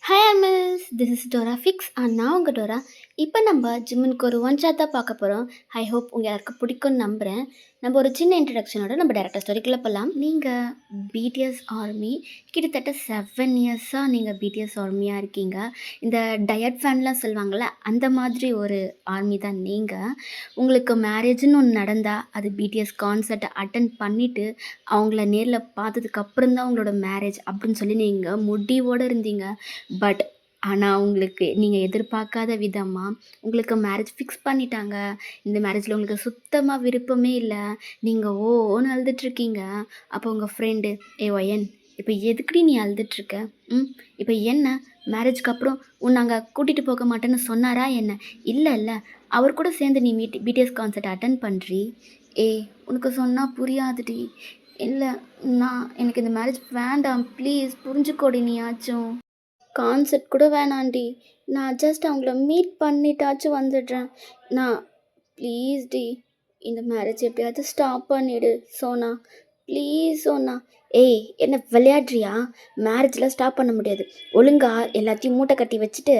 Hi miss this is Dora fix நான் உங்கள் Dora. இப்போ நம்ம ஜிம்முக்கு ஒரு ஒன் ஷாட் தான் பார்க்க போகிறோம். ஐ ஹோப் உங்கள் யாருக்கு பிடிக்கும்னு நம்புகிறேன். நம்ம ஒரு சின்ன இன்ட்ரடக்ஷனோட நம்ம டேரக்டர் ஸ்டோரிக்குள்ளே போகலாம். நீங்கள் பிடிஎஸ் ஆர்மி கிட்டத்தட்ட 7 இயர்ஸாக நீங்கள் பிடிஎஸ் ஆர்மியாக இருக்கீங்க. இந்த டயட் ஃபேன்லாம் சொல்லுவாங்கள்ல, அந்த மாதிரி ஒரு ஆர்மி தான் நீங்கள். உங்களுக்கு மேரேஜ்னு ஒன்று நடந்தால் அது பிடிஎஸ் கான்சர்ட்டை அட்டன் பண்ணிவிட்டு அவங்கள நேரில் பார்த்ததுக்கப்புறம் தான் உங்களோட மேரேஜ் அப்படின்னு சொல்லி நீங்கள் முடிவோடு இருந்தீங்க. பட் ஆனால் உங்களுக்கு நீங்கள் எதிர்பார்க்காத விதமாக உங்களுக்கு மேரேஜ் ஃபிக்ஸ் பண்ணிட்டாங்க. இந்த மேரேஜில் உங்களுக்கு சுத்தமாக விருப்பமே இல்லை. நீங்கள் ஓன்னு அழுதுட்ருக்கீங்க. அப்போ உங்கள் ஃப்ரெண்டு, ஏ ஒயன், இப்போ எதுக்குடி நீ அழுதுட்ருக்க? இப்போ என்ன மேரேஜ்க்கு அப்புறம் நாங்கள் கூட்டிகிட்டு போக மாட்டேன்னு சொன்னாரா என்ன? இல்லை அவர் கூட சேர்ந்து நீ பிடிஎஸ் கான்சர்ட் அட்டன் பண்ணுறி. உனக்கு சொன்னால் புரியாதுடி. இல்லை, எனக்கு இந்த மேரேஜ் வேண்டாம், ப்ளீஸ் புரிஞ்சுக்கோடி நீயாச்சும். கான்செப்ட் கூட வேணாண்டி, நான் ஜஸ்ட் அவங்கள மீட் பண்ணிட்டாச்சும் வந்துடுறேன். நான் ப்ளீஸ் டி, இந்த மேரேஜ் எப்படியாவது ஸ்டாப் பண்ணிவிடு சோனா, ப்ளீஸ் சோனா. என்ன விளையாடுறியா? மேரேஜில் ஸ்டாப் பண்ண முடியாது. ஒழுங்கா எல்லாத்தையும் மூட்டை கட்டி வச்சுட்டு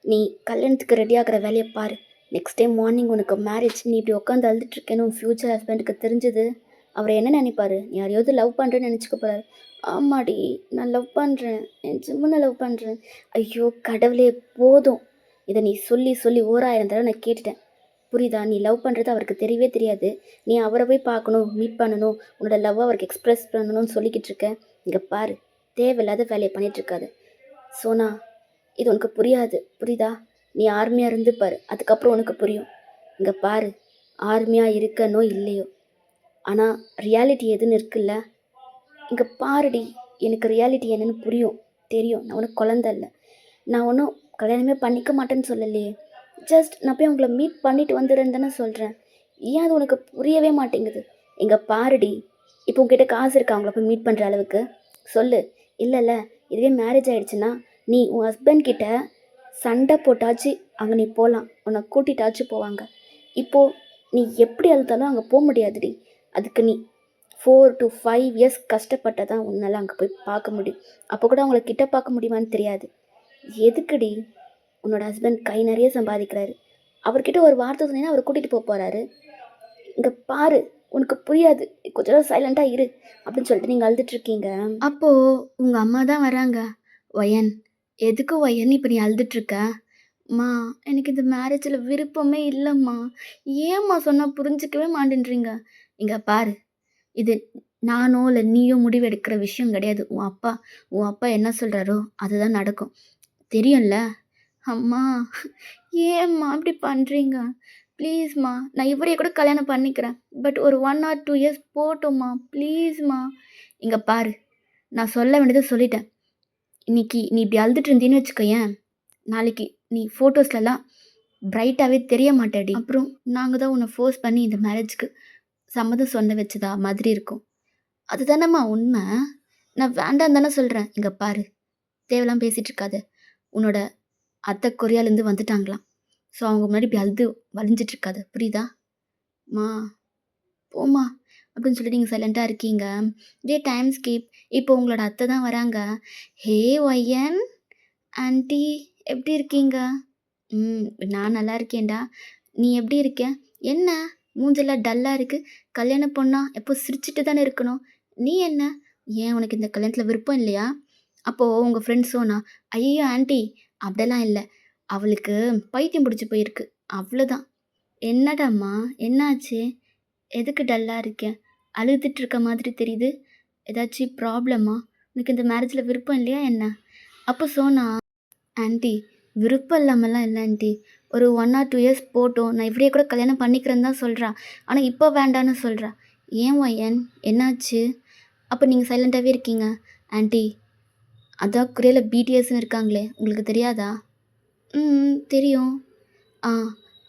நீ கல்யாணத்துக்கு ரெடி ஆகிற வேலையை பாரு. நெக்ஸ்ட் டைம் மார்னிங் உனக்கு மேரேஜ், நீ இப்படி உட்காந்து அழுதுட்ருக்கேன்னு உன் ஃப்யூச்சர் ஹஸ்பண்டுக்கு தெரிஞ்சது, அவர் என்ன நினைப்பார்? நீ யாரையாவது லவ் பண்ணுறேன்னு நினச்சிக்க போகிறாரு. ஆமாடி, நான் லவ் பண்ணுறேன், என் ஜிம்முனை லவ் பண்ணுறேன். ஐயோ கடவுளே, போதும். இதை நீ சொல்லி சொல்லி 1000 தடவை நான் கேட்டுட்டேன். புரியுதா? நீ லவ் பண்ணுறது அவருக்கு தெரியவே தெரியாது. நீ அவரை போய் பார்க்கணும், மீட் பண்ணணும், உன்னோட லவ்வை அவருக்கு எக்ஸ்ப்ரெஸ் பண்ணணும்னு சொல்லிக்கிட்டு இருக்கேன். இங்கே பாரு, தேவையில்லாத வேலையை பண்ணிகிட்ருக்காது சோனா. இது உனக்கு புரியாது, புரியுதா? நீ ஆர்மியாக இருந்து பாரு, அதுக்கப்புறம் உனக்கு புரியும். இங்கே பாரு, ஆர்மியாக இருக்கனோ இல்லையோ, ஆனால் ரியாலிட்டி எதுன்னு இருக்குல்ல, இங்கே பாருடி. எனக்கு ரியாலிட்டி என்னென்னு புரியும், தெரியும். நான் ஒன்றும் குழந்த இல்லை. நான் ஒன்றும் கல்யாணமே பண்ணிக்க மாட்டேன்னு சொல்லலையே. ஜஸ்ட் நான் போய் அவங்கள மீட் பண்ணிவிட்டு வந்துடுறேன்னு தானே சொல்கிறேன். ஏன் அது உனக்கு புரியவே மாட்டேங்குது? இங்கே பாருடி, இப்போ உங்ககிட்ட காசு இருக்கா அவங்கள போய் மீட் பண்ணுற அளவுக்கு? சொல்லு. இல்லைல்ல, இதுவே மேரேஜ் ஆகிடுச்சுன்னா நீ உன் ஹஸ்பண்ட் கிட்ட சண்டை போட்டாச்சு அங்கே நீ போகலாம், உன்னை கூட்டிகிட்டாச்சும் போவாங்க. இப்போது நீ எப்படி அழுத்தாலும் அங்கே போக முடியாதுடி. அதுக்கு நீ 4 to 5 இயர்ஸ் கஷ்டப்பட்டால் தான் உன்னால் அங்கே போய் பார்க்க முடியும். அப்போ கூட அவங்கள கிட்ட பார்க்க முடியுமான்னு தெரியாது. எதுக்குடி? உன்னோட ஹஸ்பண்ட் கை நிறைய சம்பாதிக்கிறாரு. அவர்கிட்ட ஒரு வார்த்தை சொன்னீங்கன்னா அவர் கூட்டிகிட்டு போக போகிறாரு. இங்கே பாரு, உனக்கு புரியாது, கொஞ்சம் நேரம் சைலண்ட்டாக இரு அப்படின்னு சொல்லிட்டு நீங்கள் அழுதுட்ருக்கீங்க. அப்போது உங்கள் அம்மா தான் வராங்க. ஒயன், எதுக்கு ஒயன் இப்போ நீ அழுதுட்ருக்க? அம்மா, எனக்கு இந்த மேரேஜில் விருப்பமே இல்லைம்மா. ஏம்மா சொன்னால் புரிஞ்சிக்கவே மாட்டேன்றீங்க? இங்கே பாரு, இது நானோ இல்லை நீயோ முடிவெடுக்கிற விஷயம் கிடையாது. உன் அப்பா என்ன சொல்கிறாரோ அதுதான் நடக்கும், தெரியும்ல? அம்மா, ஏம்மா அப்படி பண்ணுறீங்க? ப்ளீஸ்மா, நான் இவரையே கூட கல்யாணம் பண்ணிக்கிறேன். பட் ஒரு 1 or 2 இயர்ஸ் போட்டோம்மா, ப்ளீஸ்மா. இங்கே பாரு, நான் சொல்ல வேண்டியதை சொல்லிட்டேன். இன்னைக்கு நீ இப்படி அழுதுட்டு இருந்தீன்னு வச்சுக்கோயேன், நாளைக்கு நீ ஃபோட்டோஸ்லலாம் பிரைட்டாகவே தெரிய மாட்டாடி. அப்புறம் நாங்கள் தான் உன்னை ஃபோர்ஸ் பண்ணி இந்த மேரேஜ்க்கு சம்மதம் சொன்ன வச்சதா மாதிரி இருக்கும். அதுதானம்மா உண்மை. நான் வேண்டாம் தானே சொல்கிறேன். இங்கே பாரு, தேவையெல்லாம் பேசிகிட்டு இருக்காது. உன்னோட அத்தை கொரியாலேருந்து வந்துட்டாங்களாம். ஸோ அவங்க முன்னாடி இப்படி அழுது வலிஞ்சிட்ருக்காது, புரியுதா? மா, போம்மா அப்படின்னு சொல்லிட்டு நீங்கள் சைலண்ட்டாக இருக்கீங்க. இதே டைம் ஸ்கிப். இப்போ உங்களோட அத்தை தான் வராங்க. ஹே ஒய்யன் ஆண்டி, எப்படி இருக்கீங்க? நான் நல்லா இருக்கேன்டா. நீ எப்படி இருக்க? என்ன மூஞ்செல்லாம் டல்லாக இருக்குது? கல்யாண பொண்ணா எப்போ சிரிச்சிட்டு தானே இருக்கணும். நீ என்ன, ஏன் உனக்கு இந்த கல்யாணத்தில் விருப்பம் இல்லையா? அப்போது உங்கள் ஃப்ரெண்ட்ஸ் சொன்னா, ஐயோ ஆண்டி அப்படிலாம் இல்லை, அவளுக்கு பைத்தியம் பிடிச்சி போயிருக்கு, அவ்வளோதான். என்னடாம்மா, என்னாச்சு? எதுக்கு டல்லாக இருக்கேன்? அழுதுட்டு இருக்க மாதிரி தெரியுது. ஏதாச்சும் ப்ராப்ளமா? உனக்கு இந்த மேரேஜில் விருப்பம் இல்லையா என்ன? அப்போ சோனா, ஆண்டி விருப்பம் இல்லாமலாம் இல்லை ஆண்டி, ஒரு 1 or 2 இயர்ஸ் போட்டோம், நான் இப்படியே கூட கல்யாணம் பண்ணிக்கிறேன்னு தான் சொல்கிறா. ஆனால் இப்போ வேண்டான்னு சொல்கிறா. ஏன் ஒயன், என்னாச்சு? அப்போ நீங்கள் சைலண்ட்டாகவே இருக்கீங்க. ஆண்டி, அதான் குறையில் பிடிஎஸ்ன்னு இருக்காங்களே, உங்களுக்கு தெரியாதா? தெரியும்.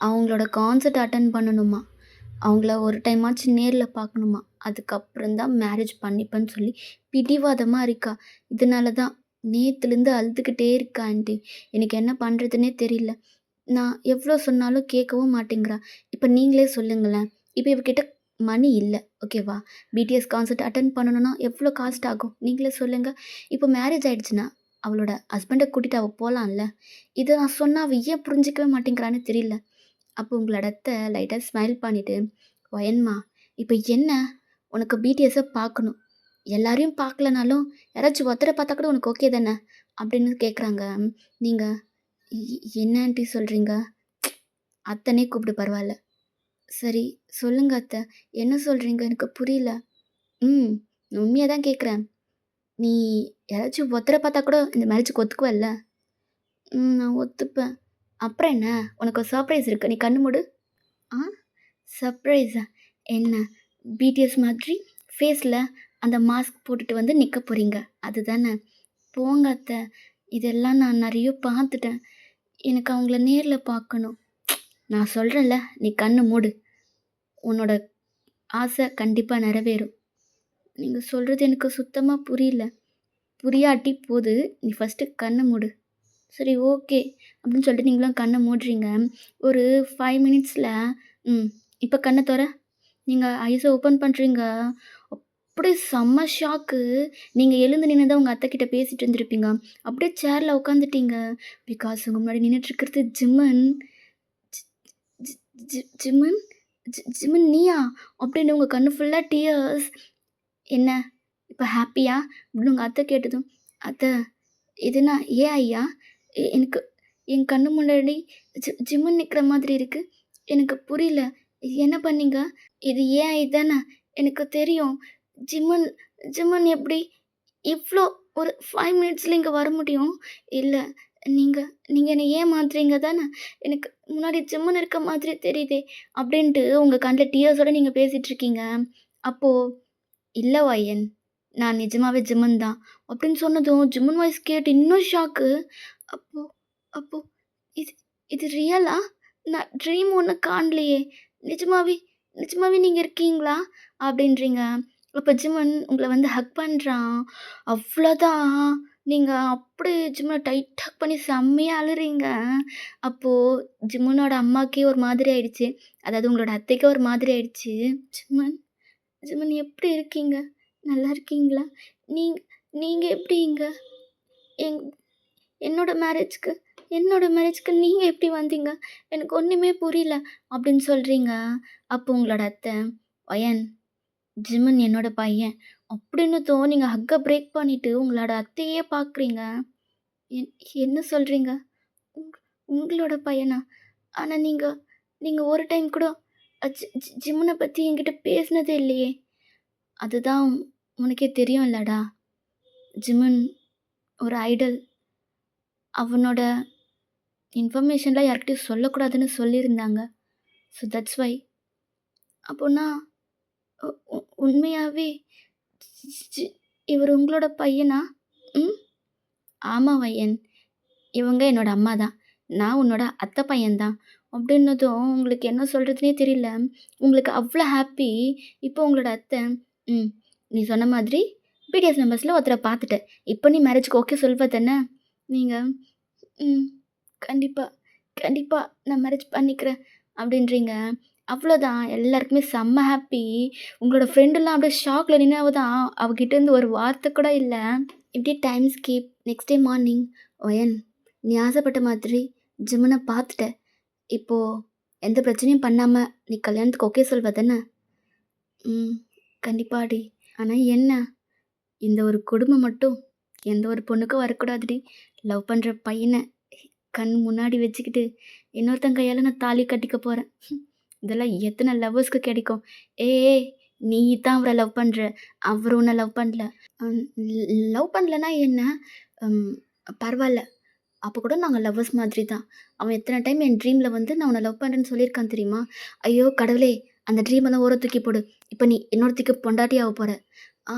அவங்களோட கான்சர்ட் அட்டன் பண்ணணுமா, அவங்கள ஒரு டைமாச்சும் நேரில் பார்க்கணுமா, அதுக்கப்புறம் தான் மேரேஜ் பண்ணிப்பேன்னு சொல்லி பிடிவாதமாக இருக்கா. இதனால தான் நேற்றுலேருந்து அழுதுகிட்டே இருக்கா ஆண்டி. எனக்கு என்ன பண்ணுறதுனே தெரியல. நான் எவ்வளோ சொன்னாலும் கேட்கவும் மாட்டேங்கிறா. இப்போ நீங்களே சொல்லுங்களேன். இப்போ இவகிட்ட மணி இல்லை, ஓகேவா? பிடிஎஸ் கான்சர்ட் அட்டன் பண்ணணுன்னா எவ்வளோ காஸ்ட் ஆகும் நீங்களே சொல்லுங்கள். இப்போ மேரேஜ் ஆகிடுச்சுன்னா அவளோட ஹஸ்பண்ட கூட்டிட்டு அவ போலாம்ல. இத நான் சொன்னா அவ ஏன் புரிஞ்சுக்கவே மாட்டேங்கிறான்னு தெரியல. அப்போ உங்களோட அத்தை லைட்டா ஸ்மைல் பண்ணிட்டு, "வயன்மா, இப்ப என்ன? உனக்கு பிடிஎஸ்ஸ பார்க்கணும். எல்லாரையும் பார்க்கலனாலும், யாராச்சும் ஒருத்தர பார்த்தா கூட உனக்கு ஓகே தானே?" அப்படின்னு கேட்குறாங்க. நீங்க என்ன ஆன்ட்டி சொல்றீங்க? அத்தனே கூப்பிடு பரவால்ல. சரி சொல்லுங்க அத்த. என்ன சொல்றீங்க? எனக்கு புரியல. ம். உண்மையா தான் கேட்குறேன். நீ யாராச்சும் ஒருத்தர பார்த்தா கூட இந்த மேரேஜுக்கு ஒத்துக்குவல்ல? நான் ஒத்துப்பேன். அப்புறம் என்ன? உனக்கு ஒரு சர்ப்ரைஸ் இருக்கு. நீ கண்ணு மூடு. ஆ? சர்ப்ரைஸா? என்ன? பிடிஎஸ் மாதிரி ஃபேஸில அந்த மாஸ்க் போட்டுட்டு வந்து நிக்க போறீங்க. அதுதானே? போங்க அத்த. இதெல்லாம் நான் நெறைய பார்த்துட்டேன். எனக்கு அவங்கள நேர்ல பார்க்கணும். நான் சொல்றேன்ல, நீ கண்ணு மூடு. உன்னோட ஆசை கண்டிப்பா நிறைவேறும். நீங்க சொல்றது எனக்கு சுத்தமா புரியல. புரியாட்டி போது. நீ ஃபர்ஸ்ட்டு கண்ண மூடு. சரி ஓகே. அப்படின்னு சொல்லிட்டு நீங்களும் கண்ண மூடுறீங்க. ஒரு 5 மினிட்ஸில் ம். இப்ப கண்ண தொற. நீங்க ஐஸ ஓப்பன் பண்றீங்க. அப்படியே செம்ம ஷாக்கு. நீங்க எழுந்து நின்னு தான் உங்க அத்தைக்கிட்ட பேசிட்டு இருந்திருப்பீங்க. அப்படியே சேர்ல உட்காந்துட்டீங்க. பிகாஸ் உங்க முன்னாடி நின்னுட்டு இருக்கிறது ஜிம்மன். ஜி ஜி ஜி ஜிம்மன்? ஜிம்மன் நீயா? அப்படின்னு உங்க கண்ணு ஃபுல்லா டியர்ஸ். என்ன? இப்ப ஹேப்பியா? அப்படின்னு உங்க அத்தை கேட்டதும், "அத்தை இது நான் ஏஐயா? எனக்கு என் கண்ணு முன்னாடி ஜிம்முன்னு நிக்கிற மாதிரி இருக்கு. எனக்கு புரியல. என்ன பண்ணீங்க? இது ஏஐ தானே? எனக்கு தெரியும். ஜிம்மன் ஜிம்மன் எப்படி இவ்ளோ ஒரு 5 மினிட்ஸ்ல இங்க வர முடியும்? இல்ல, நீங்க நீங்க என்ன ஏமாத்துறீங்க தானே? எனக்கு முன்னாடி ஜிம்முன்னு இருக்க மாதிரி தெரியுதே!" அப்படின்ட்டு உங்க கண்ல டியர்ஸோட நீங்க பேசிட்டு இருக்கீங்க. அப்போ "இல்ல வயன், நான் நிஜமாவே ஜிம்மன் தான்" அப்படின்னு சொன்னதும், ஜிம்மன் வாய்ஸ் கேட்டு இன்னும் ஷாக்கு. அப்போ அப்போ இது இது ரியலா? நான் ட்ரீம் ஒண்ணும் காணலையே! நிஜமாவே நிஜமாவே நீங்க இருக்கீங்களா? அப்படின்றீங்க. அப்ப ஜிம்மன் உங்கள வந்து ஹக் பண்றான். அவ்வளோதான். நீங்க அப்படியே ஜிம்மன டைட் ஹக் பண்ணி செம்மையா அழுறீங்க. அப்போ ஜிம்மனோட அம்மாக்கே ஒரு மாதிரி ஆயிடுச்சு. அதாவது உங்களோட அத்தைக்கே ஒரு மாதிரி ஆயிடுச்சு. "ஜிம்மன் ஜிம்மன் எப்படி இருக்கீங்க? நல்லா இருக்கீங்களா? நீங்க நீங்க எப்படி இங்க? என் என்னோட மேரேஜ்க்கு என்னோட மேரேஜ்க்கு நீங்க எப்படி வந்தீங்க? எனக்கு ஒண்ணுமே புரியல" அப்படின்னு சொல்றீங்க. அப்போ உங்களோட அத்தை, "ஒயன், ஜிம்மன் என்னோட பையன்" அப்படின்னதும் நீங்க ஹக்க பிரேக் பண்ணிட்டு உங்களோட அத்தையே பார்க்குறீங்க. என் என்ன சொல்றீங்க? உங் உங்களோட பையனா? ஆனா நீங்க நீங்க ஒரு டைம் கூட ஜிம்மன பத்தி என்கிட்ட பேசினதே இல்லையே! அதுதான் உனக்கே தெரியும்லடா. ஜிம்மன் ஒரு ஐடல். அவனோட இன்ஃபர்மேஷன்லாம் யார்கிட்டயும் சொல்லக்கூடாதுன்னு சொல்லியிருந்தாங்க. So that's why. அப்போனா உ உ உண்மையாவே ஜி இவரு உங்களோட பையனா? ம். ஆமா வய்யன். இவங்க என்னோட அம்மா தான். நான் உன்னோட அத்தை பையன் தான். அப்படின்னதும் உங்களுக்கு என்ன சொல்றதுன்னே தெரியல. உங்களுக்கு அவ்வளோ ஹாப்பி. இப்போ உங்களோட அத்தை, ம். நீ சொன்ன மாதிரி பிடிஎஸ் மெம்பர்ஸ்ல ஒருத்தர பார்த்துட்டேன். இப்போ நீ மேரேஜ்க்கு ஓகே சொல்வ தானே? நீங்க, ம். கண்டிப்பா, கண்டிப்பா நான் மேரேஜ் பண்ணிக்கிறேன் அப்படின்றீங்க. அவ்வளோதான். எல்லாருக்குமே செம்ம ஹாப்பி. உங்களோட ஃப்ரெண்டெல்லாம் அப்படியே ஷாக்ல நின்னவ தான். அவகிட்டேருந்து ஒரு வார்த்தை கூட இல்ல. இப்படியே time skip. Next day morning, "wine, நீ ஆசைப்பட்ட மாதிரி ஜிம்மன பார்த்துட்ட. இப்போ எந்த பிரச்சனையும் பண்ணாம நீ கல்யாணத்துக்கு ஓகே சொல்வ தானே?" "ம். கண்டிப்பாடி. ஆனா என்ன? இந்த ஒரு கொடுமை மட்டும் எந்த ஒரு பொண்ணுக்கும் வரக்கூடாதுடி. லவ் பண்ற பையன கண் முன்னாடி வச்சுக்கிட்டு, இன்னொருத்தன் கையால நான் தாலி கட்டிக்க போறேன். இதெல்லாம் எத்தனை லவ்வர்ஸ்க்கு கிடைக்கும்? ஏய்! நீ தான் அவர லவ் பண்ற. அவரு உன்ன லவ் பண்ணல. அம் லவ் பண்ணலன்னா என்ன? ம் பரவால்ல. அப்போ கூட நாங்க லவ்வர்ஸ் மாதிரி தான். அவன் எத்தனை டைம் என் ட்ரீம்ல வந்து நான் உன்ன லவ் பண்றேன்னு சொல்லியிருக்கான் தெரியுமா? ஐயோ கடவுளே! அந்த ட்ரீமெல்லாம் ஓரம் தூக்கி போடு. இப்ப நீ இன்னொருத்திக்கு பொண்டாட்டி ஆவ போற. ஆ,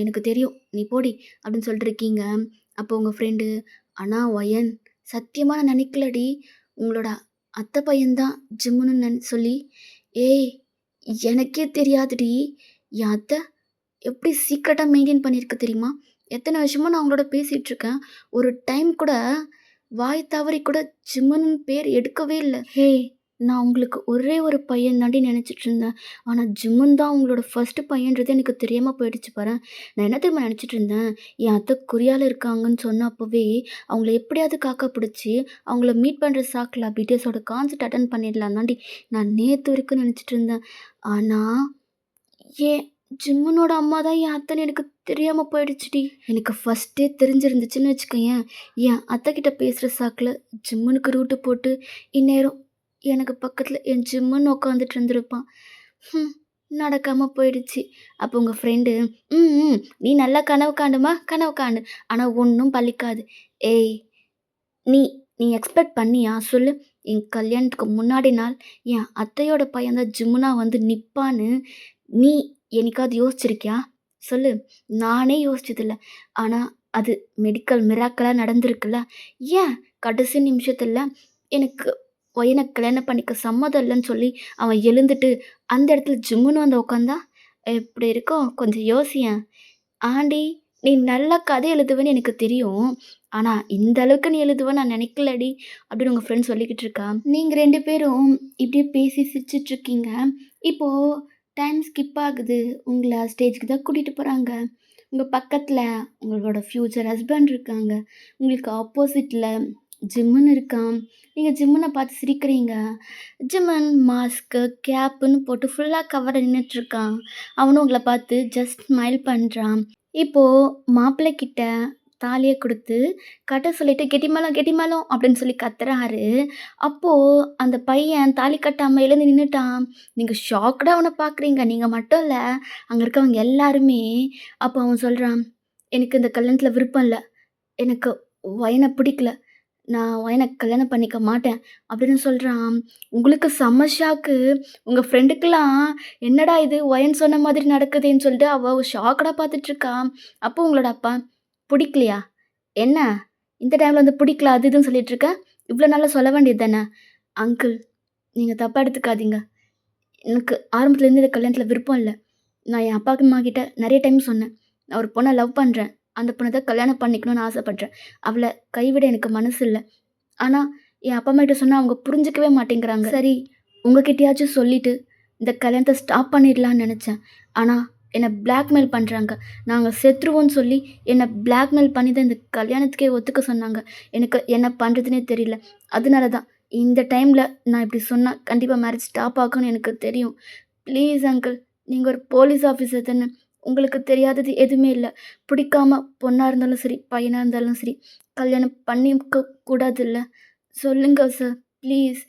எனக்கு தெரியும். நீ போடி அப்படின்னு சொல்லிட்டு இருக்கீங்க. அப்போ உங்க ஃப்ரெண்டு, ஆனா ஒயன், சத்தியமா நான் நினைக்கலடி. உங்களோட அத்தை பையன் தான் ஜிம்முன்னு சொல்லி. ஏய்! எனக்கே தெரியாதுடி. என் அத்தை எப்படி சீக்ரெட்டா மெயின்டெயின் பண்ணியிருக்கு தெரியுமா? எத்தன வருஷமா நான் அவங்களோட பேசிட்டு இருக்கேன். ஒரு டைம் கூட வாய் தவறி கூட ஜிம்முன்னு பேர் எடுக்கவே இல்ல. ஹே! நான் உங்களுக்கு ஒரே ஒரு பையன் தாண்டி நெனச்சிட்டுருந்தேன். ஆனா ஜிம்முன் தான் உங்களோட ஃபர்ஸ்ட்டு பையன்றது எனக்கு தெரியாம போயிடுச்சு பாரேன். நான் என்ன தெரியுமா நெனச்சிட்டுருந்தேன், என் அத்தை கொரியால இருக்காங்கன்னு சொன்ன அப்பவே, அவங்கள எப்படியாவது காக்கா புடிச்சு, அவங்கள மீட் பண்ற சாக்குல பிடிஎஸோட கான்சர்ட் அட்டெண்ட் பண்ணிடலாம் தாண்டி நான் நேத்து வரைக்கும் நெனச்சிட்டுருந்தேன். ஆனா, என் ஜிம்முனோட அம்மா தான் என் அத்தைன்னு எனக்கு தெரியாம போயிடுச்சுடி. எனக்கு ஃபர்ஸ்ட்டே தெரிஞ்சிருந்துச்சுன்னு வச்சுக்கயேன், என் அத்தைக்கிட்ட பேசுற சாக்குல ஜிம்முனுக்கு ரூட்டு போட்டு, இந்நேரம் எனக்கு பக்கத்துல என் ஜிம்முன்னு உட்காந்துட்டு இருந்திருப்பான். ஹ்ம். நடக்காம போயிடுச்சு. அப்போ உங்க ஃப்ரெண்டு, "ம், ம். நீ நல்லா கனவு காணுமா, கனவு காணு. ஆனா ஒண்ணும் பலிக்காது." ஏய்! நீ நீ எக்ஸ்பெக்ட் பண்ணியா சொல்லு? என் கல்யாணத்துக்கு முன்னாடி நாள் என் அத்தையோட பையன் தான் ஜிம்முனா வந்து நிப்பான்னு நீ என்னைக்காவது யோசிச்சிருக்கியா? சொல்லு. நானே யோசிச்சதில்ல. ஆனா அது மெடிக்கல் மிராக்கிளா நடந்திருக்குல்ல. ஏன் கடைசி நிமிஷத்துல எனக்கு பையன கல்யாணம் பண்ணிக்க சம்மதம் இல்லன்னு சொல்லி அவன் எழுந்துட்டு அந்த இடத்துல ஜிம்முன்னு வந்து உட்காந்தா எப்படி இருக்கும்? கொஞ்சம் யோசியேன். ஆண்டி, நீ நல்லா கதை எழுதுவேன்னு எனக்கு தெரியும். ஆனா, இந்த அளவுக்கு நீ எழுதுவன்னு நான் நெனைக்கலடி, அப்படின்னு உங்க ஃப்ரெண்ட் சொல்லிக்கிட்டு இருக்கா. நீங்க 2 பேரும் இப்படியே பேசி சிரிச்சுட்ருக்கீங்க. இப்போ டைம் ஸ்கிப் ஆகுது. உங்கள ஸ்டேஜ்க்கு தான் கூட்டிட்டு போறாங்க. உங்க பக்கத்துல உங்களோட ஃப்யூச்சர் ஹஸ்பண்ட் இருக்காங்க. உங்களுக்கு ஆப்போசிட்ல ஜிம்முன்னு இருக்கான். நீங்க ஜிம்முன பார்த்து சிரிக்கிறீங்க. ஜிம்மன் மாஸ்க்கு, கேப்புன்னு போட்டு ஃபுல்லா கவர்ல நின்னுட்ருக்கான். அவனும் உங்கள பார்த்து ஜஸ்ட் ஸ்மைல் பண்றான். இப்போ மாப்பிள்ளை கிட்ட தாலிய குடுத்து, கட்ட சொல்லிட்டு கெட்டிமேளம், கெட்டிமேளம் அப்படின்னு சொல்லி கத்துறாரு. அப்போ அந்த பையன் தாலி கட்டாம எழுந்து நின்னுட்டான். நீங்க ஷாக்டா அவன பார்க்குறீங்க. நீங்க மட்டும் இல்ல, அங்க இருக்கவங்க எல்லாருமே. அப்போ அவன் சொல்றான், "எனக்கு இந்த கல்யாணத்துல விருப்பம் இல்ல. எனக்கு ஒயன பிடிக்கல. நான் ஒயன கல்யாணம் பண்ணிக்க மாட்டேன்." அப்படின்னு சொல்றான். உங்களுக்கு செம்ம ஷாக்கு. உங்க ஃப்ரெண்டுக்குலாம், "என்னடா இது ஒயன் சொன்ன மாதிரி நடக்குதேன்னு" சொல்லிட்டு அவ ஷாக்கடா பார்த்துட்ருக்கா. அப்போ உங்களோட அப்பா, "புடிக்கலையா? என்ன? இந்த டைம்ல வந்து புடிக்கல அது இதுன்னு சொல்லிட்டுருக்க? இவ்ளோ நாளா சொல்ல வேண்டியது தானே?" "அங்கிள், நீங்க தப்பா எடுத்துக்காதீங்க. எனக்கு ஆரம்பத்துலேருந்து இந்த கல்யாணத்துல விருப்பம் இல்ல. நான் என் அப்பா, அம்மா கிட்ட நெறைய டைம் சொன்னேன். நான் ஒரு பொண்ண லவ் பண்றேன். அந்த பொண்ண தான் கல்யாணம் பண்ணிக்கணும்னு ஆசைப்படுறேன். அவள கைவிட எனக்கு மனசு இல்ல. ஆனா, என் அப்பா, அம்மாகிட்ட சொன்னா அவங்க புரிஞ்சுக்கவே மாட்டேங்கிறாங்க. சரி, உங்ககிட்டயாச்சும் சொல்லிட்டு, இந்த கல்யாணத்த ஸ்டாப் பண்ணிடலான்னு நெனச்சேன். ஆனா, என்ன பிளாக்மெயில் பண்றாங்க. நாங்க செத்துருவோம்ன்னு சொல்லி, என்ன பிளாக்மெயில் பண்ணி தான் இந்த கல்யாணத்துக்கே ஒத்துக்க சொன்னாங்க. எனக்கு என்ன பண்றதுன்னே தெரியல. அதனால தான், இந்த டைம்ல நான் இப்படி சொன்னா, கண்டிப்பா மேரேஜ் ஸ்டாப் ஆகும்னு எனக்கு தெரியும். ப்ளீஸ் அங்கிள், நீங்க ஒரு போலீஸ் ஆஃபீசர் தானே. உங்களுக்கு தெரியாதது எதுவுமே இல்ல. பிடிக்காம பொண்ணா இருந்தாலும் சரி, பையனா இருந்தாலும் சரி, கல்யாணம் பண்ணிக்க கூடாதுல்ல. சொல்லுங்க சார், ப்ளீஸ்.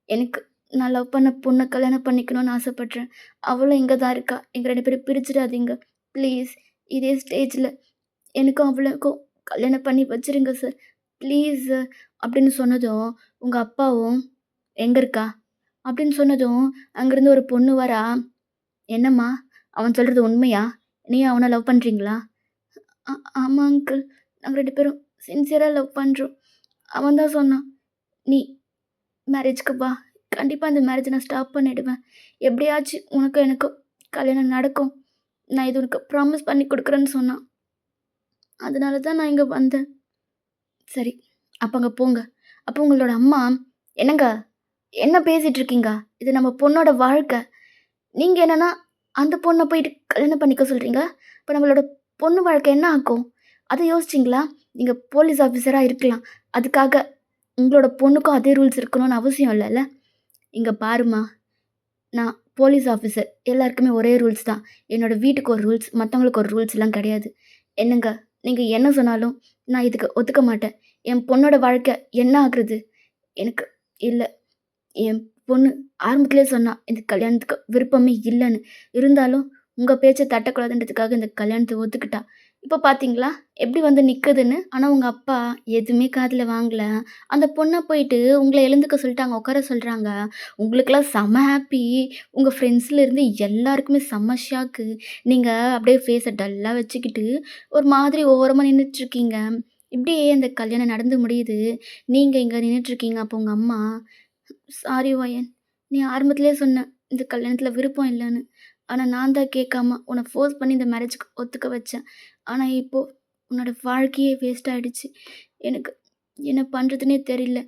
எனக்கு நான் லவ் பண்ண பொண்ண கல்யாணம் பண்ணிக்கணும்னு ஆசைப்படுறேன். அவளும் இங்க தான் இருக்கா. எங்க 2 பேரையும் பிரிச்சிடாதீங்க. ப்ளீஸ். இதே ஸ்டேஜ்ல எனக்கும் அவளுக்கும் கல்யாணம் பண்ணி வச்சுருங்க சார். Please sir. அப்படின்னு சொன்னதும், உங்க அப்பாவும், "எங்க இருக்கா?" அப்படின்னு சொன்னதும், அங்கேருந்து ஒரு பொண்ணு வரா. "என்னம்மா? அவன் சொல்றது உண்மையா? நீயும் அவன லவ் பண்றீங்களா?" "ஆ ஆமா அங்கிள். நாங்க 2 பேரும் சின்சியரா லவ் பண்றோம். அவன் தான் சொன்னான். நீ மேரேஜ்க்கு வா. கண்டிப்பா இந்த மேரேஜ நான் ஸ்டாப் பண்ணிடுவேன். எப்படியாச்சும் உனக்கும் எனக்கும் கல்யாணம் நடக்கும். நான் இது உனக்கு ப்ராமிஸ் பண்ணி குடுக்குறேன்னு சொன்னான். அதனால தான் நான் இங்க வந்தேன்." "சரி, அப்ப அங்க போங்க." அப்போ உங்களோட அம்மா, "என்னங்க? என்ன பேசிட்டு இருக்கீங்க? இது நம்ம பொண்ணோட வாழ்க்கை. நீங்க என்னன்னா, அந்த பொண்ண போயிட்டு கல்யாணம் பண்ணிக்க சொல்றீங்க. அப்ப நம்மளோட பொண்ணு வாழ்க்கை என்ன ஆகும்? அத யோசிச்சீங்களா? நீங்க போலீஸ் ஆஃபீஸரா இருக்கலாம். அதுக்காக உங்களோட பொண்ணுக்கும் அதே ரூல்ஸ் இருக்கணும்னு அவசியம் இல்லல்ல. இங்க பாரும்மா, நான் போலீஸ் ஆஃபீசர். எல்லாருக்குமே ஒரே ரூல்ஸ் தான். என்னோட வீட்டுக்கு ஒரு ரூல்ஸ், மத்தவங்களுக்கு ஒரு ரூல்ஸ்லாம் கிடையாது. என்னங்க, நீங்க என்ன சொன்னாலும் நான் இதுக்கு ஒத்துக்க மாட்டேன். என் பொண்ணோட வாழ்க்கை என்ன ஆகுறது? எனக்கு இல்ல. என் பொண்ணு ஆரம்பத்திலேயே சொன்னா, இந்த கல்யாணத்துக்கு விருப்பமே இல்லன்னு. இருந்தாலும் உங்க பேச்ச தட்டக்கூடாதுன்றதுக்காக இந்த கல்யாணத்த ஒத்துக்கிட்டா. இப்ப பார்த்தீங்களா? எப்படி வந்து நிக்குதுன்னு. ஆனா உங்க அப்பா எதுவுமே காதுல வாங்கல. அந்த பொண்ண போயிட்டு உங்கள எழுந்துக்க சொல்லிட்டு அங்க உட்கார சொல்றாங்க. உங்களுக்கெல்லாம் செம்ம ஹாப்பி. உங்க ஃப்ரெண்ட்ஸ்லேருந்து எல்லாருக்குமே செம்ம ஷாக்கு. நீங்க அப்படியே ஃபேஸ டல்லா வச்சுக்கிட்டு, ஒரு மாதிரி ஓரமா நின்னுட்டுருக்கீங்க. இப்படியே அந்த கல்யாணம் நடந்து முடியுது. நீங்க இங்க நின்னுட்டுருக்கீங்க. அப்போ உங்க அம்மா, "சாரி வயன். நீ ஆரம்பத்திலேயே சொன்ன, இந்த கல்யாணத்தில விருப்பம் இல்லன்னு. ஆனா நான் தான் கேட்காம உன்ன ஃபோர்ஸ் பண்ணி இந்த மேரேஜ்க்கு ஒத்துக்க வச்சேன். ஆனா இப்போ உன்னோட வாழ்க்கையே வேஸ்ட் ஆயிடுச்சு. எனக்கு என்ன பண்றதுன்னே தெரியல.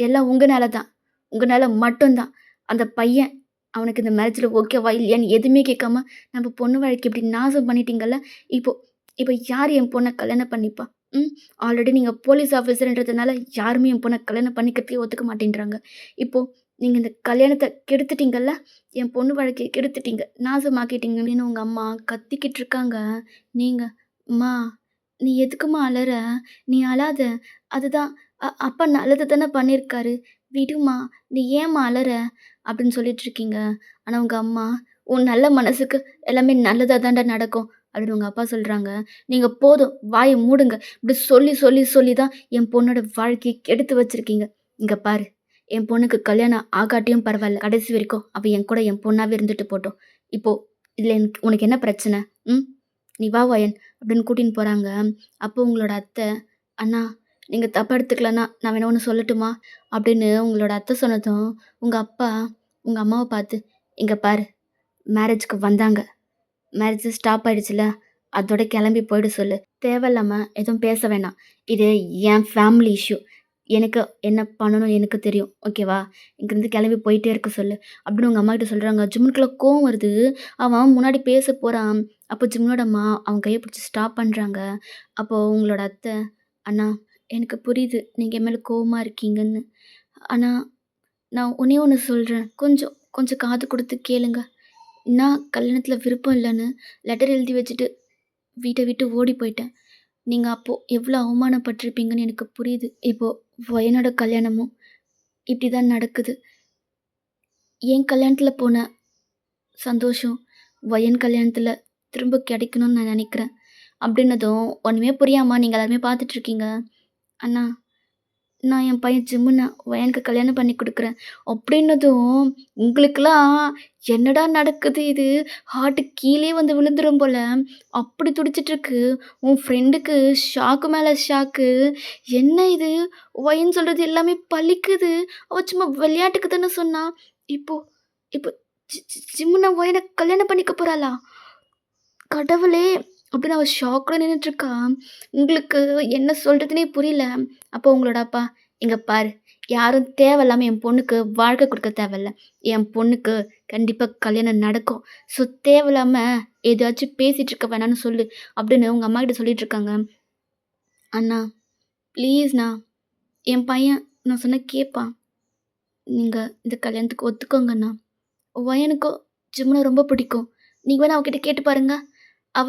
எல்லாம் உங்கனால தான். உங்கனால மட்டும் தான். அந்த பையன் அவனுக்கு இந்த மேரேஜில ஓகேவா இல்லையான்னு எதுவுமே கேட்காம நம்ம பொண்ணு வாழ்க்கை இப்படி நாசம் பண்ணிட்டீங்கல்ல. இப்போ இப்போ யார் என் பொண்ண கல்யாணம் பண்ணிப்பா? ம். ஆல்ரெடி நீங்க போலீஸ் ஆஃபீஸர்ன்றதுனால யாருமே என் பொண்ண கல்யாணம் பண்ணிக்கிறதுக்கே ஒத்துக்க மாட்டேன்றாங்க. இப்போ நீங்க இந்த கல்யாணத்த கெடுத்துட்டீங்கல்ல. என் பொண்ணு வாழ்க்கைய கெடுத்துட்டீங்க. நாசமாக்கிட்டீங்கன்னு உங்க அம்மா கத்திக்கிட்டு இருக்காங்க. நீங்க "அம்மா நீ எதுக்கும்மா அழற? நீ அழாத. அதுதான் அப்பா நல்லது தானே பண்ணியிருக்காரு. விடும்மா. நீ ஏம்மா அழற?" அப்படின்னு சொல்லிட்டுருக்கீங்க. ஆனா உங்க அம்மா, "உன் நல்ல மனசுக்கு எல்லாமே நல்லதா தான்டா நடக்கும்." அப்படின்னு உங்க அப்பா சொல்றாங்க. நீங்க போதும் வாய மூடுங்க. இப்படி சொல்லி, சொல்லி, சொல்லி தான் என் பொண்ணோட வாழ்க்கைய கெடுத்து வச்சிருக்கீங்க. இங்க பாரு, என் பொண்ணுக்கு கல்யாணம் ஆகாட்டியும் பரவால்ல. கடைசி வரைக்கும் அவ என் கூட என் பொண்ணாவே இருந்துட்டு போட்டும். இப்போ இதுல உனக்கு என்ன பிரச்சனை? ம். நீ வா வாயன் அப்படின்னு கூட்டின்னு போறாங்க. அப்போ உங்களோட அத்தை, "அண்ணா நீங்க தப்பா எடுத்துக்கலன்னா, நான் வேணா ஒண்ணு சொல்லட்டுமா?" அப்படின்னு உங்களோட அத்தை சொன்னதும், உங்க அப்பா உங்க அம்மாவ பார்த்து, "இங்க பாரு மேரேஜ்க்கு வந்தாங்க. மேரேஜ் ஸ்டாப் ஆயிடுச்சுல்ல, அதோட கிளம்பி போயிட சொல்லு. தேவையில்லாம எதுவும் பேச வேணாம். இது என் ஃபேமிலி இஷ்யூ. எனக்கு என்ன பண்ணணும் எனக்கு தெரியும். ஓகேவா? இங்கேருந்து கிளம்பி போயிட்டே இருக்க சொல்லு." அப்படின்னு உங்க அம்மாகிட்ட சொல்றாங்க. ஜிம்முனுக்குள்ள கோவம் வருது. அவன் முன்னாடி பேச போறான். அப்போ ஜிம்னோட அம்மா அவன் கைய பிடிச்சு ஸ்டாப் பண்றாங்க. அப்போ உங்களோட அத்தை, "அண்ணா எனக்கு புரியுது. நீங்க என் மேல கோவமா இருக்கீங்கன்னு. ஆனா நான் ஒண்ணே ஒண்ணு சொல்றேன். கொஞ்சம் கொஞ்சம் காது குடுத்து கேளுங்க. நான் கல்யாணத்தில விருப்பம் இல்லன்னு லெட்டர் எழுதி வச்சுட்டு வீட்ட விட்டு ஓடி போயிட்டேன். நீங்க அப்போ எவ்வளோ அவமானப்பட்டுருப்பீங்கன்னு எனக்கு புரியுது. இப்போ என்னோட கல்யாணமும் இப்படி தான் நடக்குது. என் கல்யாணத்தில போன சந்தோஷம் என் கல்யாணத்தில திரும்ப கிடைக்கணும்னு நான் நெனைக்கிறேன்." அப்படின்னதும் ஒண்ணுமே புரியாம நீங்க எல்லாருமே பார்த்துட்டுருக்கீங்க. "அண்ணா நான் என் பையன் ஜிம்முன எனக்கு கல்யாணம் பண்ணி குடுக்குறேன்." அப்படின்னதும் உங்களுக்கெல்லாம் என்னடா நடக்குது இது? ஹார்ட் கீழயே வந்து விழுந்துரும் போல. அப்படி துடிச்சிட்டுருக்கு. உன் ஃப்ரெண்டுக்கு ஷாக்கு மேல ஷாக்கு. என்ன இது? ஒய்ன்னு சொல்றது எல்லாமே பலிக்குது. அவ சும்மா விளையாட்டுக்கு தானே சொன்னா. இப்போ இப்போ ஜிம்முன ஒய்ன கல்யாணம் பண்ணிக்க போறாளா? கடவுளே! அப்படின்னு அவ ஷாக்ல நின்னுட்டுருக்கா. உங்களுக்கு என்ன சொல்றதுன்னே புரியல. அப்போ உங்களோட அப்பா, "இங்க பாரு, யாரும் தேவையில்லாம என் பொண்ணுக்கு வாழ்க்கை குடுக்க தேவையில்ல. என் பொண்ணுக்கு கண்டிப்பா கல்யாணம் நடக்கும். ஸோ தேவையில்லாம எதையாச்சும் பேசிட்டு இருக்க வேணாம்னு சொல்லு." அப்படின்னு உங்க அம்மாகிட்ட சொல்லிட்டுருக்காங்க. "அண்ணா, ப்ளீஸ்ண்ணா, என் பையன் நான் சொன்னா கேட்பான். நீங்க இந்த கல்யாணத்துக்கு ஒத்துக்கோங்கண்ணா. பையனுக்கும் ஜிம்முன ரொம்ப பிடிக்கும். நீங்க வேணா அவகிட்ட கேட்டு பாருங்க. அவ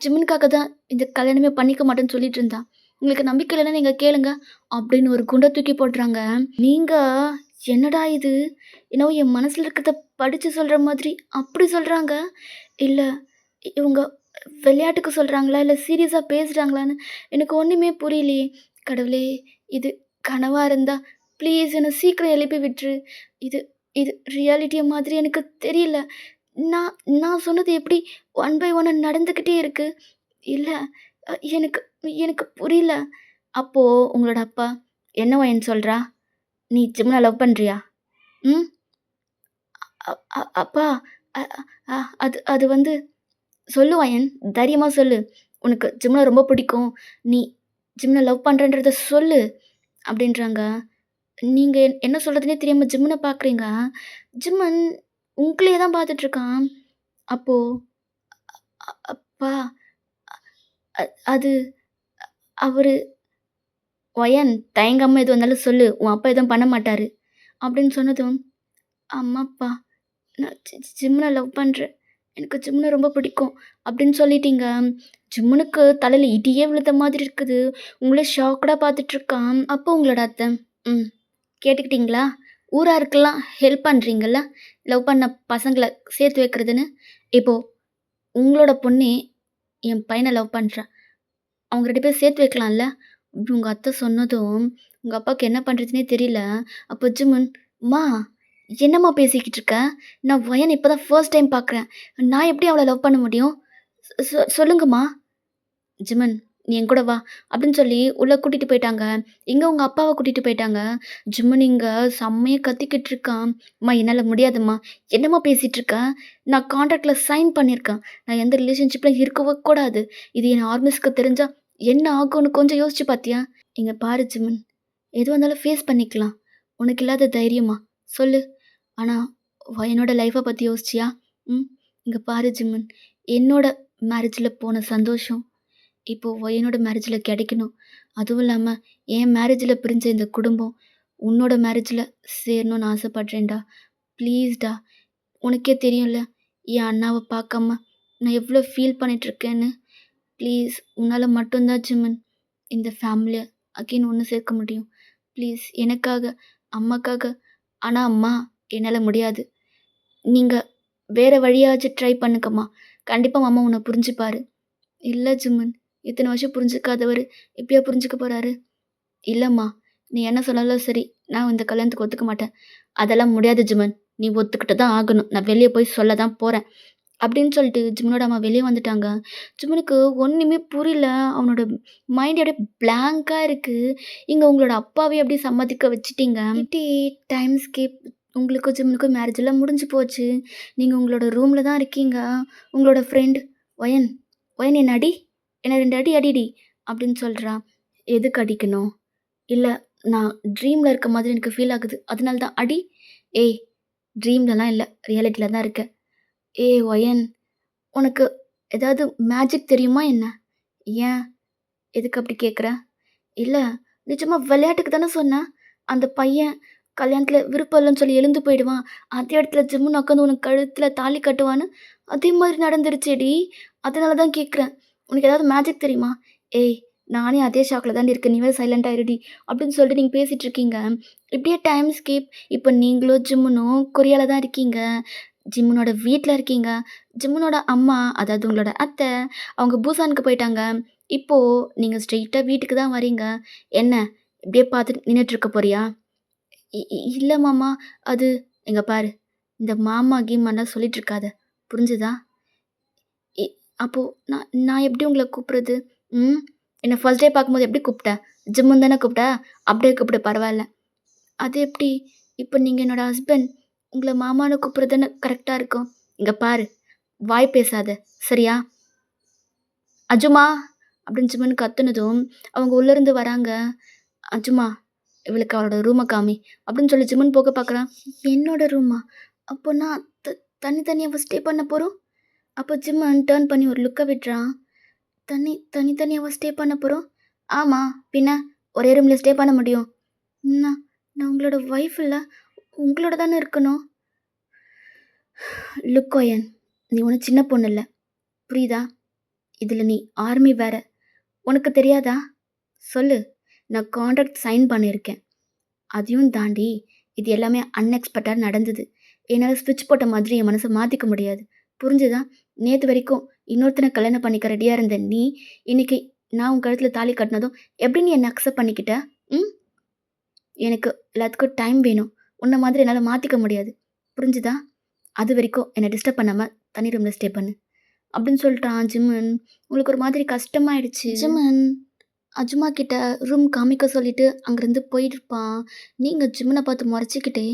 ஜிம்முனுக்காக தான் இந்த கல்யாணமே பண்ணிக்க மாட்டேன்னு சொல்லிட்டு இருந்தா. உங்களுக்கு நம்பிக்கை இல்லைன்னா நீங்க கேளுங்க." அப்படின்னு ஒரு குண்ட தூக்கி போடுறாங்க. நீங்க என்னடா இது? என்னவோ என் மனசுல இருக்கிறத படிச்சு சொல்ற மாதிரி அப்படி சொல்றாங்க. இல்ல இவங்க விளையாட்டுக்கு சொல்றாங்களா? இல்ல சீரியஸா பேசுறாங்களான்னு எனக்கு ஒண்ணுமே புரியலையே. கடவுளே! இது கனவா இருந்தா ப்ளீஸ் என்ன சீக்கிரம் எழுப்பி விட்டுரு. இது இது ரியாலிட்டிய மாதிரி எனக்கு தெரியல. நான் நான் சொன்னது எப்படி ஒன் பை ஒன்னா நடந்துக்கிட்டே இருக்கு. இல்ல எனக்கு எனக்கு புரியல. அப்போ உங்களோட அப்பா, "என்ன வயன் சொல்றா? நீ ஜிம்ன லவ் பண்றியா? ம்? அ அ அப்பா அ அ அது அது வந்து" "சொல்லு வயன், தைரியமா சொல்லு. உனக்கு ஜிம்ன ரொம்ப பிடிக்கும். நீ ஜிம்ன லவ் பண்றேன்றத சொல்லு." அப்படின்றாங்க. நீங்க என்ன சொல்றதுன்னே தெரியாம ஜிம்முன பார்க்குறீங்க. ஜிம்மன் உங்களையே தான் பார்த்துட்டுருக்கான். அப்போ "அப்பா அது அவரு" "ஒயன் தயங்காம எதுவா இருந்தாலும் சொல்லு. உன் அப்பா எதுவும் பண்ண மாட்டாரு." அப்படின்னு சொன்னதும், "அம்மாப்பா நான் ஜிம்முன லவ் பண்றேன். எனக்கு ஜிம்முன ரொம்ப பிடிக்கும்." அப்படின்னு சொல்லிட்டீங்க. ஜிம்முனுக்கு தலையில இடியே விழுந்த மாதிரி இருக்குது. உங்கள ஷாக்டா பார்த்துட்டுருக்கான். அப்போ உங்களோட அத்தை, "ம் கேட்டுக்கிட்டீங்களா? ஊராருக்கெல்லாம் ஹெல்ப் பண்றீங்கல்ல, லவ் பண்ண பசங்கள சேர்த்து வைக்கிறதுன்னு. இப்போ உங்களோட பொண்ணே என் பையன லவ் பண்றா. அவங்க 2 பேரும் சேர்த்து வைக்கலாம்ல." அப்படி உங்க அத்தை சொன்னதும், உங்க அப்பாவுக்கு என்ன பண்றதுன்னே தெரியல. அப்போ ஜிமின், "அம்மா என்னம்மா பேசிக்கிட்டு இருக்க? நான் வயன இப்ப தான் ஃபர்ஸ்ட் டைம் பார்க்குறேன். நான் எப்படி அவள லவ் பண்ண முடியும்? சொல்லுங்கம்மா." "ஜிமன் நீ என் கூட வா" அப்படின்னு சொல்லி உள்ள கூட்டிட்டு போயிட்டாங்க. எங்க உங்க அப்பாவ கூட்டிட்டு போயிட்டாங்க. ஜிம்மன் இங்க செம்மையா கத்திக்கிட்டு இருக்கான். "அம்மா என்னால முடியாதும்மா. என்னம்மா பேசிட்டு இருக்க? நான் கான்ட்ராக்ட்ல சைன் பண்ணியிருக்கேன். நான் எந்த ரிலேஷன்ஷிப்ல இருக்கவே கூடாது. இது என் ஆர்மிஸ்க்கு தெரிஞ்சா என்ன ஆகும்னு கொஞ்சம் யோசிச்சு பார்த்தியா? இங்க பாரு ஜிம்மன், எதுவா இருந்தாலும் ஃபேஸ் பண்ணிக்கலாம். உனக்கு இல்லாத தைரியமா? சொல்லு." ஆனால் என்னோட லைஃப்பை பற்றி யோசிச்சியா? ம். இங்கே பாரு ஜிம்மன், என்னோட மேரேஜில் போன சந்தோஷம் இப்போ என்னோட மேரேஜில் கிடைக்கணும். அதுவும் இல்லாமல் என் மேரேஜில் பிரிஞ்ச இந்த குடும்பம் உன்னோட மேரேஜில் சேரணும்னு ஆசைப்படுறேன்டா. ப்ளீஸ்டா. உனக்கே தெரியும்ல என் அண்ணாவை பார்க்காம நான் எவ்வளோ ஃபீல் பண்ணிகிட்ருக்கேன்னு. ப்ளீஸ் உன்னால் மட்டும்தான் ஜிம்மன் இந்த ஃபேமிலியை அகெயின் ஒன்று சேர்க்க முடியும். ப்ளீஸ் எனக்காக, அம்மாக்காக. ஆனால் அம்மா, என்னால் முடியாது. நீங்கள் வேறு வழியாச்சும் ட்ரை பண்ணுங்கம்மா. கண்டிப்பாக அம்மா உன்னை புரிஞ்சுப்பாரு. இல்லை ஜிம்மன், இத்தனை வருஷம் புரிஞ்சுக்காதவர் இப்படியா புரிஞ்சுக்க போகிறாரு? இல்லைம்மா, நீ என்ன சொன்னாலும் சரி, நான் இந்த கல்யாணத்துக்கு ஒத்துக்க மாட்டேன். அதெல்லாம் முடியாது ஜிம்மன், நீ ஒத்துக்கிட்டு தான் ஆகணும். நான் வெளியே போய் சொல்ல தான் போகிறேன் அப்படின்னு சொல்லிட்டு ஜிம்மனோட அம்மா வெளியே வந்துட்டாங்க. ஜிம்மனுக்கு ஒன்றுமே புரியல. அவனோட மைண்ட் அப்படியே பிளாங்காக இருக்குது. இங்கே உங்களோட அப்பாவே அப்படியே சம்மதிக்க வச்சுட்டீங்க. இப்படி டைம் ஸ்கிப். உங்களுக்கும் ஜிம்மனுக்கும் மேரேஜ் எல்லாம் முடிஞ்சு போச்சு. நீங்கள் உங்களோட ரூமில் தான் இருக்கீங்க. உங்களோட ஃப்ரெண்ட் ஒயன் ஒயன் என்ன அடி, என்ன 2 அடி அடிடி அப்படின்னு சொல்கிறா. எதுக்கு அடிக்கணும்? இல்லை, நான் ட்ரீமில் இருக்க மாதிரி எனக்கு ஃபீல் ஆகுது, அதனால தான் அடி. ஏய், ட்ரீம்லலாம் இல்லை, ரியாலிட்டியில் தான் இருக்க. ஏய் ஒயன், உனக்கு ஏதாவது மேஜிக் தெரியுமா என்ன? ஏன் எதுக்கு அப்படி கேட்குற? இல்லை, நிஜமா விளையாட்டுக்கு தானே சொன்னேன். அந்த பையன் கல்யாணத்தில் விருப்பம் இல்லைன்னு சொல்லி எழுந்து போயிடுவான். அதே இடத்துல ஜிம்முன்னு உட்காந்து உனக்கு கழுத்தில் தாலி கட்டுவான்னு அதே மாதிரி நடந்துருச்சேடி. அதனால தான் கேட்குறேன். உனக்கு ஏதாவது மேஜிக் தெரியுமா? ஏய், நானே அதே ஷாக்கில் தாண்டி இருக்கேன். நீ வேறு சைலண்ட் ஆகிடுடி அப்படின்னு சொல்லிட்டு நீங்கள் பேசிகிட்டு இருக்கீங்க. இப்படியே டைம் ஸ்கிப். இப்போ நீங்களும் ஜிம்முனும் கொரியாவில் தான் இருக்கீங்க. ஜிம்முனோட வீட்டில் இருக்கீங்க. ஜிம்முனோட அம்மா, அதாவது உங்களோட அத்தை, அவங்க பூசானுக்கு போயிட்டாங்க. இப்போது நீங்கள் ஸ்ட்ரெயிட்டாக வீட்டுக்கு தான் வரீங்க. என்ன இப்படியே பார்த்துட்டு நின்றுட்டுருக்க போறியா? இல்லை மாமா, அது எங்க பாரு, இந்த மாமா கீமான்லாம் சொல்லிட்டு இருக்காத, புரிஞ்சுதா? இ அப்போது நான் நான் எப்படி உங்களை கூப்பிட்றது? ம். என்னை ஃபர்ஸ்ட் டே பார்க்கும்போது எப்படி கூப்பிட்ட? ஜிம்முன்னு தானே கூப்பிட்ட? அப்படியே கூப்பிடு, பரவாயில்ல. அது எப்படி? இப்போ நீங்கள் என்னோட ஹஸ்பண்ட். உங்களை மாமான்னு கூப்பிட்றது தானே கரெக்டாக இருக்கும். இங்கே பாரு, வாய் பேசாத, சரியா? அஜுமா அப்படின்னு ஜிம்முன்னு கத்துனதும் அவங்க உள்ளேருந்து வராங்க. அஜுமா, இவளுக்கு அவளோட ரூமை காமி அப்படின்னு சொல்லி ஜிம்முன்னு போக பார்க்குறான். என்னோட ரூமா? அப்போ நான் தனித்தனியாக ஸ்டே பண்ண போகிறோம். அப்போ ஜிம்மன் டேர்ன் பண்ணி ஒரு லுக்கை விட்டுறான். தனித்தனியாக ஸ்டே பண்ண போகிறோம். ஆமாம், பின்ன ஒரே ரூமில் ஸ்டே பண்ண முடியும். நான் நான் உங்களோட ஒய்ஃப் இல்லை, உங்களோட தானே இருக்கணும். லுக்கோயன், நீ ஒன்றும் சின்ன பொண்ணு இல்லை, புரியுதா? இதில் நீ ஆர்மி வேற, உனக்கு தெரியாதா? சொல்லு. நான் கான்ட்ராக்ட் சைன் பண்ணியிருக்கேன். அதையும் தாண்டி இது எல்லாமே அன்எக்ஸ்பெக்டடாக நடந்தது. என்னால் ஸ்விட்ச் போட்ட மாதிரி என் மனசை மாற்றிக்க முடியாது, புரிஞ்சுதா? நேற்று வரைக்கும் இன்னொருத்தனை கல்யாணம் பண்ணிக்க ரெடியாக இருந்த நீ, இன்றைக்கி நான் உன் கழுத்தில் தாலி கட்டினதும் எப்படி நீ என்னை அக்செப்ட் பண்ணிக்கிட்ட? ம். எனக்கு எல்லாத்துக்கும் டைம் வேணும். உன்னை மாதிரி என்னால் மாற்றிக்க முடியாது, புரிஞ்சுதா? அது வரைக்கும் என்னை டிஸ்டர்ப் பண்ணாமல் தனி ரூமில் ஸ்டே பண்ணு அப்படின்னு சொல்லிட்டான் ஜிம்மன். உங்களுக்கு ஒரு மாதிரி கஷ்டமாயிடுச்சு. ஜிம்மன் அஜுமா கிட்ட ரூம் காமிக்க சொல்லிட்டு அங்கேருந்து போயிட்டுருப்பான். நீங்கள் ஜிம்மனை பார்த்து முறைச்சிக்கிட்டே,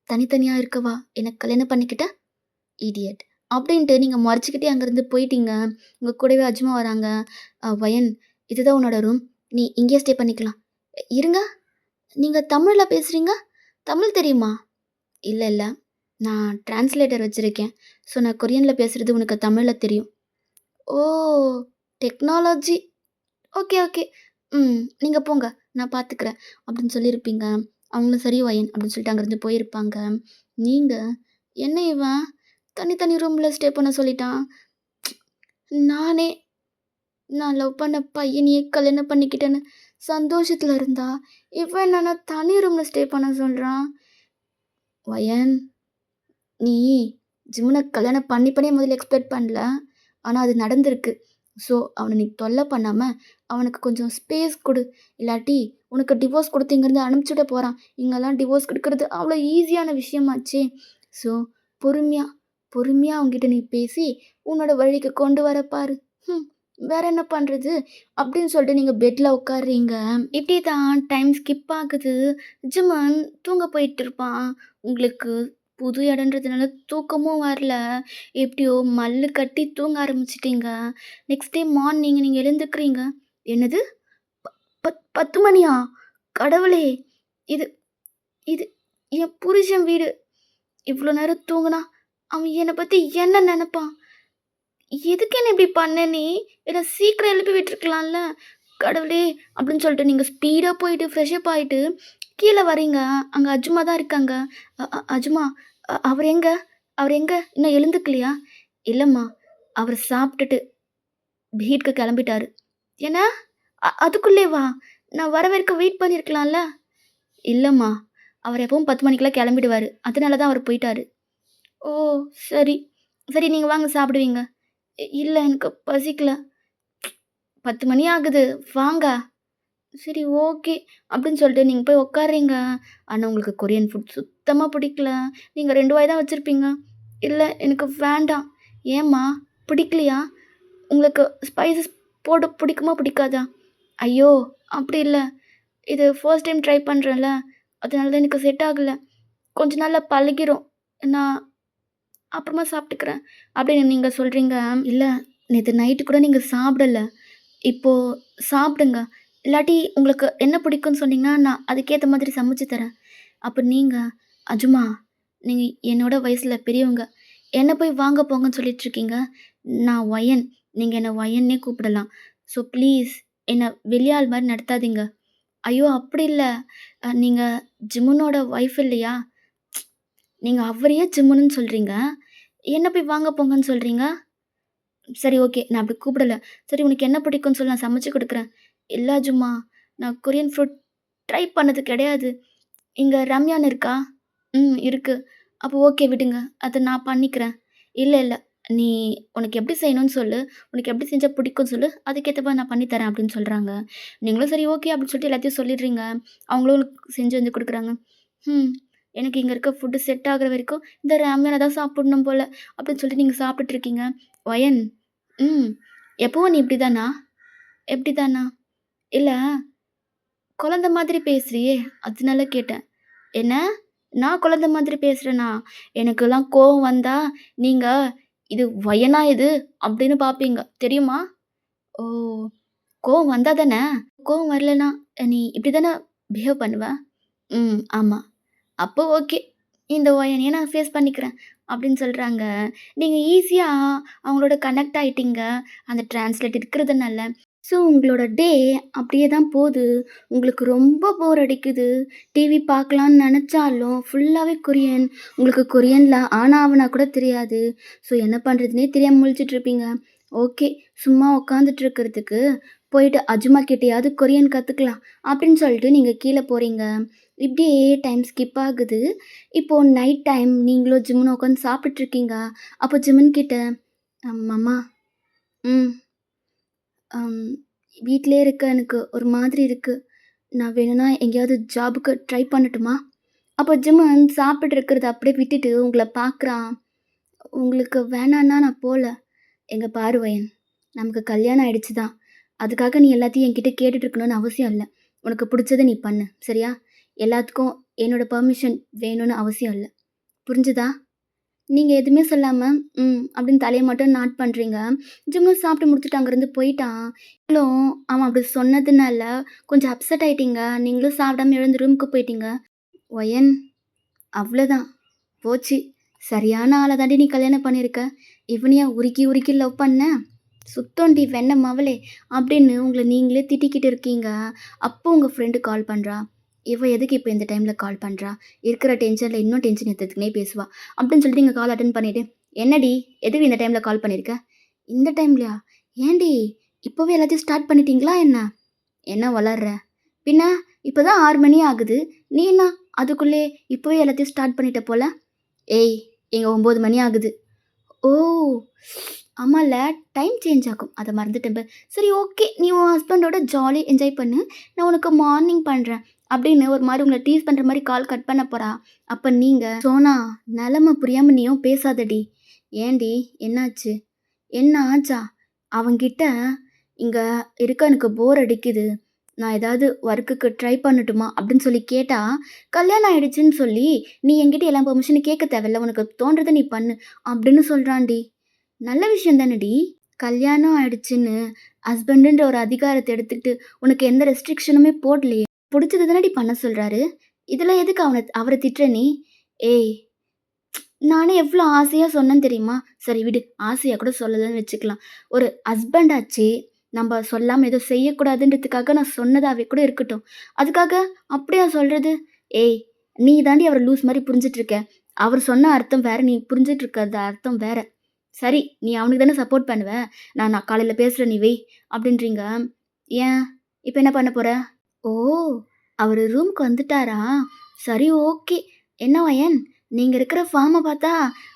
தனித்தனியாக இருக்கவா எனக்கு கல்யாணம் பண்ணிக்கிட்ட இடியட் அப்படின்ட்டு நீங்கள் முறைச்சிக்கிட்டே அங்கேருந்து போயிட்டீங்க. உங்கள் கூடவே அஜுமா வராங்க. வயன், இதுதான் உன்னோட ரூம், நீ இங்கேயே ஸ்டே பண்ணிக்கலாம். இருங்க, நீங்கள் தமிழில் பேசுகிறீங்க? தமிழ் தெரியுமா? இல்லை இல்லை, நான் டிரான்ஸ்லேட்டர் வச்சுருக்கேன். ஸோ நான் கொரியனில் பேசுகிறது உனக்கு தமிழில் தெரியும். ஓ, டெக்னாலஜி. Okay okay. ம். நீங்கள் போங்க, நான் பார்த்துக்கிறேன் அப்படின்னு சொல்லியிருப்பீங்க. அவங்களும் சரி வயன் அப்படின்னு சொல்லிட்டு அங்கேருந்து போயிருப்பாங்க. நீங்கள் என்ன இவன் தனி ரூமில் ஸ்டே பண்ண சொல்லிட்டான். நானே நான் லவ் பண்ண பையனையே கல்யாணம் பண்ணிக்கிட்டேன்னு சந்தோஷத்தில் இருந்தா இவன் என்னன்னா தனி ரூமில் ஸ்டே பண்ண சொல்கிறான். வயன், நீ ஜிம்முனை கல்யாணம் பண்ணி முதல்ல எக்ஸ்பெக்ட் பண்ணல, ஆனால் அது நடந்திருக்கு. ஸோ அவனை நீ தொல்லை பண்ணாமல் அவனுக்கு கொஞ்சம் ஸ்பேஸ் கொடு. இல்லாட்டி உனக்கு டிவோர்ஸ் கொடுத்து இங்கேருந்து அனுப்பிச்சுட போகிறான். இங்கெல்லாம் டிவோர்ஸ் கொடுக்கறது அவ்வளோ ஈஸியான விஷயமாச்சே. ஸோ பொறுமையாக அவங்ககிட்ட நீ பேசி உன்னோட வழிக்கு கொண்டு வர பாரு. வேற என்ன பண்ணுறது அப்படின்னு சொல்லிட்டு நீங்கள் பெட்டில் உட்காடுறீங்க. இப்படி தான் டைம் ஸ்கிப் ஆகுது. ஜிம்மன் தூங்க போயிட்டு இருப்பான். உங்களுக்கு புது இடன்றதுனால தூக்கமும் வரல. எப்படியோ மல்லு கட்டி தூங்க ஆரம்பிச்சிட்டிங்க. நெக்ஸ்ட் டே மார்னிங் நீங்கள் எழுந்துக்கிறீங்க. என்னது, 10 மணியா? கடவுளே, இது இது என் புருஷன் வீடு. இவ்வளோ நேரம் தூங்குனா அவன் என்னை பற்றி என்ன நினைப்பான்? எதுக்கு என்ன இப்படி பண்ண நீ? என்ன சீக்கிரம் எழுப்பி விட்டுருக்கலாம்ல. கடவுளே! அப்படின்னு சொல்லிட்டு நீங்கள் ஸ்பீடாக போயிட்டு ஃப்ரெஷ்அப் ஆயிட்டு கீழே வரீங்க. அங்கே அஜுமா தான் இருக்காங்க. அஜுமா, அவர் எங்க? அவர் எங்க? இன்னும் எழுந்துக்கலையா? இல்லைம்மா, அவர் சாப்பிட்டுட்டு வீட்டுக்கு கிளம்பிட்டாரு. என்ன? அதுக்குள்ளேவா? நான் வர வரைக்கும் வெயிட் பண்ணியிருக்கலாம்ல. இல்லைம்மா, அவர் எப்பவும் 10 மணிக்கெல்லாம் கிளம்பிடுவாரு. அதனால தான் அவர் போயிட்டாரு. ஓ! சரி. சரி, நீங்க வாங்க சாப்பிடுவீங்க. இல்ல எனக்கு பசிக்கல. 10 மணி ஆகுது. வாங்க. சரி, ஓகே. அப்படின்னு சொல்லிட்டு நீங்க போய் உட்கார்றீங்க. ஆனா உங்களுக்கு கொரியன் ஃபுட் சுத்தமா பிடிக்கல. நீங்க 2 வாய் தான் வச்சிருப்பீங்க. இல்ல எனக்கு வேண்டாம். ஏம்மா? பிடிக்கலையா? உங்களுக்கு ஸ்பைசஸ் போட பிடிக்குமா? பிடிக்காதா? ஐயோ! அப்படி இல்ல. இது ஃபர்ஸ்ட் டைம் ட்ரை பண்றேன்ல. அதனால தான் எனக்கு செட் ஆகல. கொஞ்ச நாள்ல பழகிரும். நான் அப்புறமா சாப்பிட்டுக்கிறேன். அப்படின்னு நீங்க சொல்றீங்க. இல்ல, நேத்து நைட்டு கூட நீங்க சாப்பிடல. இப்போ சாப்பிடுங்க. இல்லாட்டி உங்களுக்கு என்ன பிடிக்கும்னு சொன்னீங்கன்னா, நான் அதுக்கேத்த மாதிரி சமைச்சு தரேன். அப்ப நீங்க, அஜுமா, நீங்க என்னோட வயசுல பெரியவங்க. என்ன போய் வாங்க போங்கன்னு சொல்லிட்டுருக்கீங்க. நான் ஒயன். நீங்க என்ன ஒயன்னே கூப்பிடலாம். ஸோ ப்ளீஸ் என்ன வெளியாள் மாரி நடத்தாதீங்க. ஐயோ! அப்படி இல்ல. நீங்க ஜிமுனோட ஒய்ஃப் இல்லையா? நீங்க அவரையே ஜிம்முன்னு சொல்றீங்க. என்ன போய் வாங்க போங்கன்னு சொல்றீங்க? சரி, ஓகே. நான் அப்படி கூப்பிடல. சரி, உனக்கு என்ன பிடிக்கும்னு சொல்லு, நான் சமைச்சு குடுக்குறேன். இல்ல அஜுமா, நான் கொரியன் ஃபுட் ட்ரை பண்ணது கிடையாது. இங்க ரம்யான் இருக்கா? இருக்கு. அப்போ ஓகே விடுங்க. அத நான் பண்ணிக்கிறேன். இல்ல, இல்ல. நீ உனக்கு எப்படி செய்யணும்னு சொல்லு. உனக்கு எப்படி செஞ்சா பிடிக்கும்னு சொல்லு. அதுக்கேத்த மாரி நான் பண்ணி தரேன் அப்படின்னு சொல்றாங்க. நீங்களும் சரி ஓகே அப்படின்னு சொல்லிட்டு எல்லாத்தையும் சொல்லிடுறீங்க. அவங்களும் உங்களுக்கு செஞ்சு வந்து குடுக்குறாங்க. ம். எனக்கு இங்க இருக்க ஃபுட்டு செட் ஆகுற வரைக்கும் இந்த ராமியான தான் சாப்பிடணும் போல அப்படின்னு சொல்லிட்டு நீங்க சாப்பிட்டுட்டு இருக்கீங்க. ஒயன். ம். எப்பவும் நீ இப்படிதானா? எப்படிதானா? இல்ல, குழந்த மாதிரி பேசுறியே! அதனால கேட்டேன். என்ன? நான் குழந்த மாதிரி பேசுறேனா? எனக்கெல்லாம் கோவம் வந்தா, நீங்க "இது வயனா இது?" அப்படின்னு பார்ப்பீங்க. தெரியுமா? ஓ! கோவம் வந்தா தானே? கோவம் வரலனா, நீ இப்படி தானே பிஹேவ் பண்ணுவ? ஆமா. அப்போ ஓகே. இந்த ஒயனையே நான் ஃபேஸ் பண்ணிக்கிறேன். அப்படின்னு சொல்றாங்க. நீங்க ஈஸியா அவங்களோட கனெக்ட் ஆயிட்டீங்க. அந்த டிரான்ஸ்லேட் இருக்கிறதுனால. ஸோ உங்களோட டே அப்படியே தான் போது. உங்களுக்கு ரொம்ப போர் அடிக்குது. டிவி பார்க்கலான்னு நெனச்சாலும் ஃபுல்லாவே கொரியன். உங்களுக்கு கொரியன்ல ஆனா, ஆவன்னா கூட தெரியாது. ஸோ என்ன பண்ணுறதுன்னே தெரியாம முழிச்சுட்ருப்பீங்க. ஓகே. சும்மா உட்காந்துட்டு இருக்கிறதுக்கு, போயிட்டு அஜுமா கிட்டயாவது கொரியன் கத்துக்கலாம். அப்படின்னு சொல்லிட்டு நீங்க கீழ போறீங்க. இப்படியே டைம் ஸ்கிப் ஆகுது. இப்போ நைட் டைம் நீங்களும் ஜிம்முன்னு உட்காந்து சாப்பிட்டுருக்கீங்க. அப்போ ஜிமின் கிட்ட, அம்மா, ம். அம் வீட்லயே இருக்க எனக்கு ஒரு மாதிரி இருக்கு. நான் வேணும்னா எங்கேயாவது ஜாபுக்கு ட்ரை பண்ணட்டுமா? அப்போ ஜிம்மன் சாப்பிட்டு இருக்கிறத அப்படியே விட்டுட்டு உங்கள பார்க்குறான். உங்களுக்கு வேணான்னா நான் போல. எங்க பாரு வயன், நமக்கு கல்யாணம் ஆயிடுச்சு தான். அதுக்காக நீ எல்லாத்தையும் என்கிட்ட கேட்டுட்டு இருக்கணும்னு அவசியம் இல்ல. உனக்கு புடிச்சத நீ பண்ணு. சரியா? எல்லாத்துக்கும் என்னோட பெர்மிஷன் வேணும்னு அவசியம் இல்ல. புரிஞ்சுதா? நீங்க எதுவுமே சொல்லாம, அப்படின்னு தலைய மட்டும் நாட் பண்றீங்க. ஜிம்மு சாப்பிட்டு முடிச்சுட்டு அங்கேருந்து போயிட்டான். நீங்களும் அவன் அப்படி சொன்னதுனால கொஞ்சம் அப்செட் ஆயிட்டீங்க. நீங்களும் சாப்பிடாம எழுந்து ரூமுக்கு போயிட்டீங்க. ஒயன், அவ்வளோதான். போச்சு. சரியான ஆள தாண்டி நீ கல்யாணம் பண்ணியிருக்க. இவனையா உருக்கி உருக்கி லவ் பண்ண? சுத்தோண்டி வெண்ண மவளே! அப்படின்னு உங்கள நீங்களே திட்டிக்கிட்டு இருக்கீங்க. அப்போ உங்க ஃப்ரெண்டு கால் பண்றா. இவ எதுக்கு இப்ப இந்த டைம்ல கால் பண்றா? இருக்கிற டென்ஷன்ல இன்னும் டென்ஷன் ஏத்துறதுக்குன்னே பேசுவா. அப்படின்னு சொல்லிட்டு நீங்க கால் அட்டெண்ட் பண்ணிட்டு, "என்னடி? எதுக்கு இந்த டைம்ல கால் பண்ணியிருக்க?" "இந்த டைம்லயா? ஏன்டி? இப்பவே எல்லாத்தையும் ஸ்டார்ட் பண்ணிட்டீங்களா என்ன?" "என்ன ஒளர்ற? பின்ன இப்பதான் 6 மணி ஆகுது. நீ என்ன அதுக்குள்ளே இப்பவே எல்லாத்தையும் ஸ்டார்ட் பண்ணிட்ட போல?" "ஏய், இங்க 9 மணி ஆகுது." "ஓ! ஆமால்ல, டைம் சேஞ்ச் ஆகும். அத மறந்துட்டேன் பாரு. சரி, ஓகே. நீ உன் ஹஸ்பண்டோட ஜாலியா என்ஜாய் பண்ணு. நான் உனக்கு மார்னிங் பண்றேன்." அப்படின்னு ஒரு மாரி உங்கள டீஸ் பண்ற மாரி கால் கட் பண்ண போறா. அப்ப நீங்க, "சோனா, நெலம புரியாம நீயும் பேசாதடி." "ஏன்டி? என்னாச்சு?" "என்ன ஆச்சா? அவன்கிட்ட இங்க இருக்க எனக்கு போர் அடிக்குது. நான் ஏதாவது ஒர்க்குக்கு ட்ரை பண்ணட்டுமா?" அப்படின்னு சொல்லி கேட்டா, "கல்யாணம் ஆயிடுச்சுன்னு சொல்லி, நீ என்கிட்ட எல்லா பெர்மிஷனும் கேட்க தேவையில்ல. உனக்கு தோன்றத நீ பண்ணு." அப்படின்னு சொல்றான்டி. நல்ல விஷயம் தானடி. கல்யாணம் ஆயிடுச்சுன்னு ஹஸ்பண்டுன்ற ஒரு அதிகாரத்த எடுத்துக்கிட்டு, உனக்கு எந்த ரெஸ்ட்ரிக்ஷனுமே போடலையே. புடிச்சது தானடி பண்ண சொல்றாரு. இதுல எதுக்கு அவர திட்டுற நீ? ஏய், நானே எவ்வளோ ஆசையா சொன்னேன் தெரியுமா? சரி விடு, ஆசையா கூட சொல்லலன்னு வச்சுக்கலாம். ஒரு ஹஸ்பண்ட் ஆச்சே, நம்ப சொல்லாம ஏதோ செய்யக்கூடாதுன்றதுக்காக நான் சொன்னதாவே கூட இருக்கட்டும். அதுக்காக அப்படியா சொல்றது? ஏய்! நீ தாண்டி அவர லூஸ் மாரி புரிஞ்சுட்டு இருக்க. அவர் சொன்ன அர்த்தம் வேற, நீ புரிஞ்சுட்டு இருக்கிறது அர்த்தம் வேற. சரி, நீ அவனுக்கு தானே சப்போர்ட் பண்ணுவ. நான் காலையில பேசுறேன் நீ வை, அப்படின்றீங்க. ஏன்? இப்ப என்ன பண்ண போற? ஓ! அவரு ரூம்க்கு வந்துட்டாரா? சரி ஓகே. என்ன வயன்? நீங்க இருக்கிற ஃபார்ம பார்த்தா,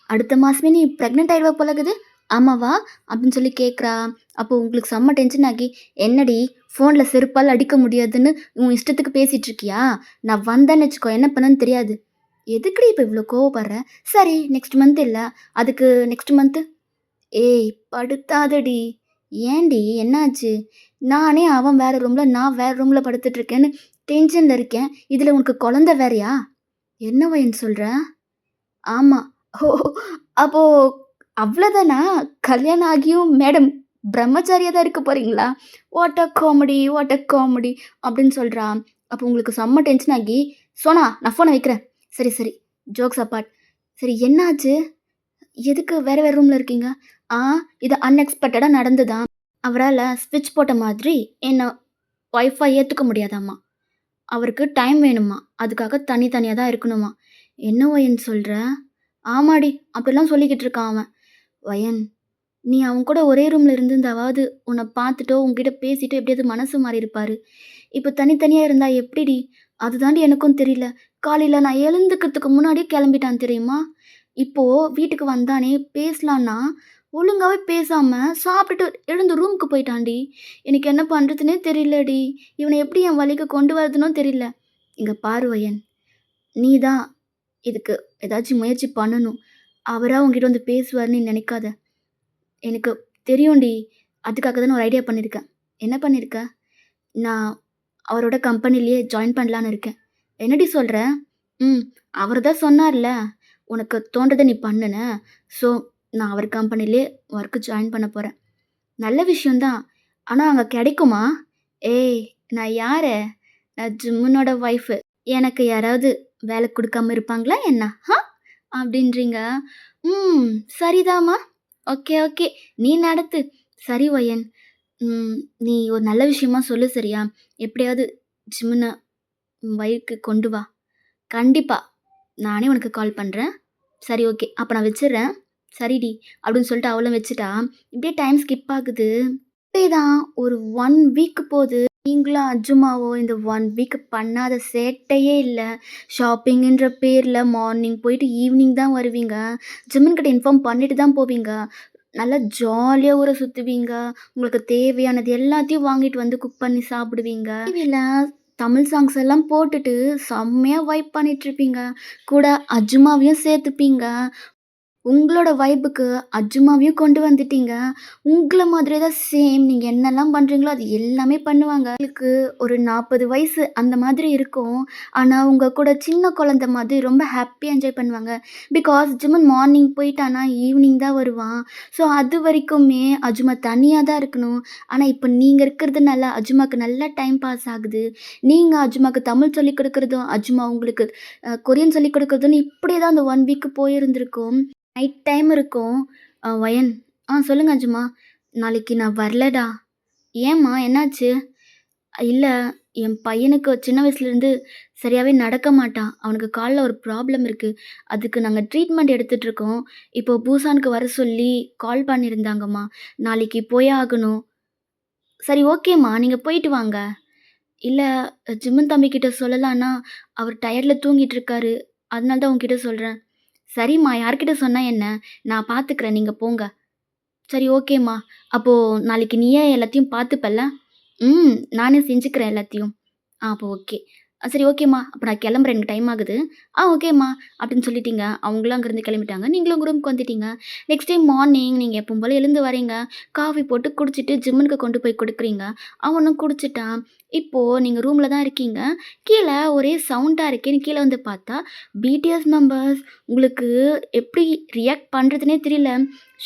அடுத்த மாசமே நீ பிரெக்னன்ட் ஆயிடுவ போலக்குது. ஆமாவா? அப்படின்னு சொல்லி கேட்குறா. அப்போ உங்களுக்கு செம்ம டென்ஷன் ஆகி, என்னடி ஃபோன்ல செருப்பால அடிக்க முடியாதுன்னு உன் இஷ்டத்துக்கு பேசிட்டு இருக்கியா? நான் வந்தேன்னு வச்சுக்கோ என்ன பண்ணேன்னு தெரியாது. எதுக்குடி இப்ப இவ்ளோ கோவப்படுற? சரி நெக்ஸ்ட் மந்த் இல்ல. அதுக்கு நெக்ஸ்ட் மந்த்து ஏய்! படுத்தாதடி! ஏன்டி என்னாச்சு? நானே அவன் வேற ரூம்ல, நான் வேற ரூம்ல படுத்துட்டுருக்கேன்னு டென்ஷன்ல இருக்கேன். இதுல உனக்கு குழந்த வேறயா? என்ன வயன் சொல்ற? ஆமா. ஓ! அப்போ அவ்வளதானா? கல்யாணம் ஆகியும் மேடம் பிரம்மச்சாரியா தான் இருக்க போறீங்களா? What a comedy! What a comedy! அப்படின்னு சொல்றா. அப்போ உங்களுக்கு செம்ம டென்ஷன் ஆகி, சோனா நான் ஃபோன வைக்கிறேன். சரி, சரி. Jokes abort. சரி என்னாச்சு? எதுக்கு வேற வேற ரூம்ல இருக்கீங்க? ஆ இது அன்எக்ஸ்பெக்டடா நடந்ததாம். அவரால ஸ்விட்ச் போட்ட மாதிரி என்ன ஒய்ஃபா ஏத்துக்க முடியாதாம்மா. அவருக்கு டைம் வேணுமா. அதுக்காக தனி தனியா தான் இருக்கணுமா. என்ன வயன் சொல்ற? ஆமாடி! அப்படிலாம் சொல்லிக்கிட்டு இருக்கான் அவன். வயன், நீ அவன் கூட ஒரே ரூம்ல இருந்திருந்தாவது உன்ன பார்த்துட்டோ, உன்கிட்ட பேசிட்டோ எப்படியாவது மனசு மாறியிருப்பாரு. இப்ப தனித்தனியா இருந்தா எப்படிடி? அதுதாண்டி எனக்கும் தெரியல. காலையில நான் எழுந்துக்கிறதுக்கு முன்னாடியே கிளம்பிட்டான் தெரியுமா? இப்போ வீட்டுக்கு வந்தானே பேசலான்னா, ஒழுங்காவே பேசாம சாப்பிட்டுட்டு எழுந்து ரூமுக்கு போயிட்டான்டி. எனக்கு என்ன பண்றதுன்னே தெரியலடி. இவன எப்படி என் வழிக்கு கொண்டு வரதுன்னும் தெரியல. இங்க பாரு வயன், நீ தான் இதுக்கு ஏதாச்சும் முயற்சி பண்ணணும். அவரா உன்கிட்ட வந்து பேசுவாருன்னு நீ நினைக்காத. எனக்கு தெரியும்டி. அதுக்காக தான் நான் ஒரு ஐடியா பண்ணியிருக்கேன். என்ன பண்ணியிருக்க? நான் அவரோட கம்பெனிலயே ஜாயின் பண்ணலான்னு இருக்கேன். என்னடி சொல்ற? ம். அவரு தான் சொன்னார்ல, உனக்கு தோன்றத நீ பண்ணுன. ஸோ, நான் அவர் கம்பெனிலயே ஒர்க் ஜாயின் பண்ண போறேன். நல்ல விஷயம் தான். ஆனா அங்க கிடைக்குமா? ஏய்! நான் யாரு? நான் ஜிம்முனோட ஒய்ஃபு. எனக்கு யாராவது வேலை குடுக்காம இருப்பாங்களா என்ன? அப்படின்றீங்க. ம். சரிதாம்மா. Okay, okay. நீ நடத்து. சரி ஒயன். ம். நீ ஒரு நல்ல விஷயமா சொல்லு சரியா? எப்படியாவது ஜிம்முன வழிக்கு கொண்டு வா. கண்டிப்பா. நானே உனக்கு கால் பண்றேன். சரி ஓகே. அப்ப நான் வச்சுர்றேன். சரிடி. அப்படின்னு சொல்லிட்டு அவளும் வச்சுட்டா. இப்படியே டைம் ஸ்கிப் ஆகுது. இப்படியேதான் ஒரு 1 வீக் போது. நீங்களும் அஜ்ஜுமாவோ இந்த 1 வீக் பண்ணாத சேட்டையே இல்ல. ஷாப்பிங்குன்ற பேர்ல மார்னிங் போயிட்டு ஈவினிங் தான் வருவீங்க. ஜிம்முன் கிட்ட இன்ஃபார்ம் பண்ணிட்டு தான் போவீங்க. நல்லா ஜாலியா ஊர சுத்துவீங்க. உங்களுக்கு தேவையானது எல்லாத்தையும் வாங்கிட்டு வந்து குக் பண்ணி சாப்பிடுவீங்க. டிவில தமிழ் சாங்ஸ் எல்லாம் போட்டுட்டு செம்மையா வைப் பண்ணிட்டுருப்பீங்க. கூட அஜ்மாவையும் சேர்த்துப்பீங்க. உங்களோட வைபுக்கு அஜ்மாவையும் கொண்டு வந்துட்டீங்க. உங்கள மாதிரியே தான் சேம் நீங்க என்னலாம் பண்றீங்களோ, அது எல்லாமே பண்ணுவாங்க. உங்களுக்கு ஒரு 40 வயசு அந்த மாதிரி இருக்கும். ஆனா, உங்க கூட சின்ன குழந்தை மாதிரி ரொம்ப ஹாப்பியா என்ஜாய் பண்ணுவாங்க. பிகாஸ் ஜிம்மன் மார்னிங் போயிட்டானா, ஈவினிங் தான் வருவான். ஸோ, அதுவரைக்குமே அஜ்மா தனியா தான் இருக்கணும். ஆனா, இப்ப நீங்க இருக்கிறதுனால அஜ்மாக்கு நல்லா டைம் பாஸ் ஆகுது. நீங்க அஜ்மாக்கு தமிழ் சொல்லிக் குடுக்குறதும், அஜ்மா உங்களுக்கு கொரியன் சொல்லிக் குடுக்குறதுன்னு இப்படியே தான் அந்த 1 வீக் போயிருந்திருக்கும். நைட் டைம் இருக்கும். வயன் சொல்லுங்க அஜுமா. நாளைக்கு நான் வரலடா. ஏம்மா என்னாச்சு? இல்ல என் பையனுக்கு சின்ன வயசுலேருந்து சரியாவே நடக்க மாட்டான். அவனுக்கு கால்ல ஒரு ப்ராப்ளம் இருக்கு. அதுக்கு நாங்க ட்ரீட்மெண்ட் எடுத்துட்டுருக்கோம். இப்போ பூசானுக்கு வர சொல்லி கால் பண்ணியிருந்தாங்கம்மா. நாளைக்கு போயே ஆகணும். சரி ஓகேம்மா. நீங்க போயிட்டு வாங்க. இல்ல ஜிம்மன் தம்பிக்கிட்ட சொல்லலான்னா, அவர் டயர்ட்ல தூங்கிட்டு இருக்காரு. அதனால தான் உன்கிட்ட சொல்றேன். சரிம்மா யார்கிட்ட சொன்னா என்ன? நான் பார்த்துக்கிறேன். நீங்க போங்க. சரி ஓகேம்மா. அப்போ நாளைக்கு நீயே எல்லாத்தையும் பார்த்துப்பல்ல? ம். நானே செஞ்சுக்கிறேன் எல்லாத்தையும். அப்போ ஓகே. சரி ஓகேம்மா. அப்ப நான் கிளம்புறேன். எனக்கு டைம் ஆகுது. ஓகேம்மா. அப்படின்னு சொல்லிட்டீங்க. அவங்களும் அங்கேருந்து கிளம்பிட்டாங்க. நீங்களும் உங்க ரூமுக்கு வந்துட்டீங்க. நெக்ஸ்ட் டே மார்னிங் நீங்க எப்பவும் போல எழுந்து வரீங்க. காஃபி போட்டு குடிச்சிட்டு ஜிம்முனுக்கு கொண்டு போய் குடுக்குறீங்க. அவனும் குடிச்சிட்டான். இப்போ நீங்க ரூம்ல தான் இருக்கீங்க. கீழ ஒரே சவுண்டா இருக்கேன்னு கீழ வந்து பார்த்தா, பிடிஎஸ் மெம்பர்ஸ் உங்களுக்கு எப்படி ரியாக்ட் பண்றதுன்னே தெரியல.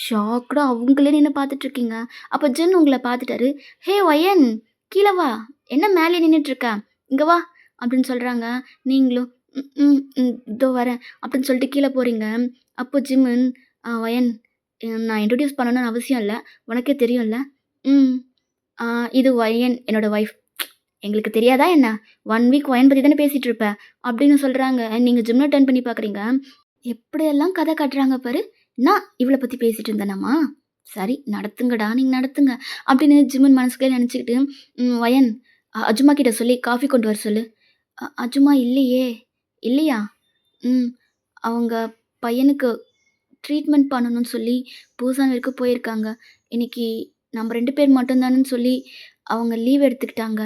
ஷாக்டா அவங்களே நின்னு பார்த்துட்டுருக்கீங்க. அப்ப ஜின் உங்கள பார்த்துட்டாரு. "ஹே வயன்! கீழ வா. என்ன மேலே நின்னுட்டு இருக்க? இங்க வா." அப்படின்னு சொல்றாங்க. நீங்களும் ம், ம், இதோ வரேன் அப்படின்னு சொல்லிட்டு கீழ போறீங்க. அப்போ ஜிமின், வயன் நான் இன்ட்ரோடியூஸ் பண்ணணும்னு அவசியம் இல்ல. உனக்கே தெரியும்ல. ம். ஆ இது வயன் என்னோட ஒய்ஃப். எங்களுக்கு தெரியாதா என்ன? 1 வீக் ஒயன் பத்தி தானே பேசிட்டு இருப்ப. அப்படின்னு சொல்றாங்க. நீங்க ஜிம்ன டர்ன் பண்ணி பார்க்குறீங்க. எப்படியெல்லாம் கதை காட்டுறாங்க பாரு. நான் இவள பத்தி பேசிட்டு இருந்தேனாம்மா? சரி நடத்துங்கடா, நீங்க நடத்துங்க. அப்படின்னு ஜிமின் மனசுக்குள்ளே நெனச்சுக்கிட்டு, வயன் அஜுமா கிட்ட சொல்லி காஃபி கொண்டு வர சொல்லு. அஜுமா இல்லையே! இல்லையா? ம். அவங்க பையனுக்கு ட்ரீட்மெண்ட் பண்ணணும்னு சொல்லி பூசான் வரைக்கும் போயிருக்காங்க. இன்னைக்கு நம்ம 2 பேர் மட்டும் தானன்னு சொல்லி அவங்க லீவ் எடுத்துக்கிட்டாங்க.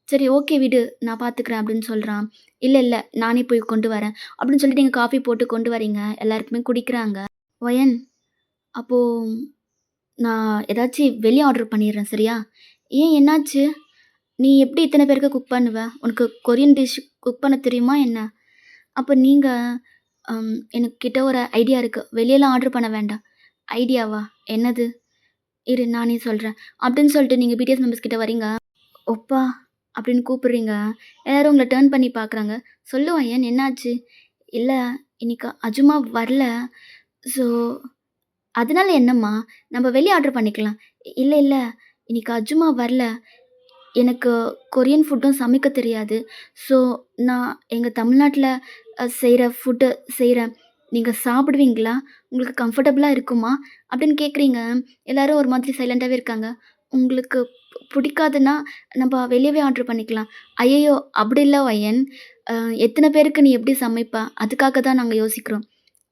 சரி ஓகே விடு. நான் பார்த்துக்கிறேன் அப்படின்னு சொல்றான். இல்ல, இல்ல. நானே போய் கொண்டு வரேன். அப்படின்னு சொல்லிட்டு நீங்க காஃபி போட்டு கொண்டு வரீங்க. எல்லாருக்குமே குடிக்கிறாங்க. ஒயன் அப்போ நான் ஏதாச்சு வெளிய ஆர்டர் பண்ணிடுறேன் சரியா? ஏன் என்னாச்சு? நீ எப்படி இத்தன பேருக்கு குக் பண்ணுவ? உனக்கு கொரியன் டிஷ் குக் பண்ண தெரியுமா என்ன? அப்ப நீங்க எனக்கு கிட்ட ஒரு ஐடியா இருக்கு. வெளியலாம் ஆர்டர் பண்ண வேண்டாம். ஐடியாவா? என்னது? இரு நானே சொல்றேன். அப்படின்னு சொல்லிட்டு நீங்க பிடிஎஸ் மெம்பர்ஸ் கிட்ட வரீங்க. ஒப்பா! அப்படின்னு கூப்பிடுறீங்க. எல்லாரும் உங்கள டர்ன் பண்ணி பார்க்குறாங்க. சொல்லு ஐயன் என்னாச்சு? இல்ல இன்னைக்கு அஜுமா வரல. ஸோ அதனால என்னம்மா? நம்ம வெளிய ஆர்டர் பண்ணிக்கலாம். இல்ல, இல்ல. இன்னைக்கு அஜுமா வரல. எனக்கு கொரியன் ஃபுட்டும் சமைக்க தெரியாது. ஸோ நான் எங்க தமிழ்நாட்ல செய்ற ஃபுட்டு செய்றேன். நீங்க சாப்பிடுவீங்களா? உங்களுக்கு கம்ஃபர்டபுளா இருக்குமா? அப்படின்னு கேட்குறீங்க. எல்லாரும் ஒரு மாதிரி சைலண்டாவே இருக்காங்க. உங்களுக்கு பிடிக்காதுன்னா, நம்ப வெளியவே ஆர்டர் பண்ணிக்கலாம். ஐயய்யோ! அப்படி இல்ல வயன். அ எத்தன பேருக்கு நீ எப்படி சமைப்ப? அதுக்காக தான் நாங்க யோசிக்கிறோம்.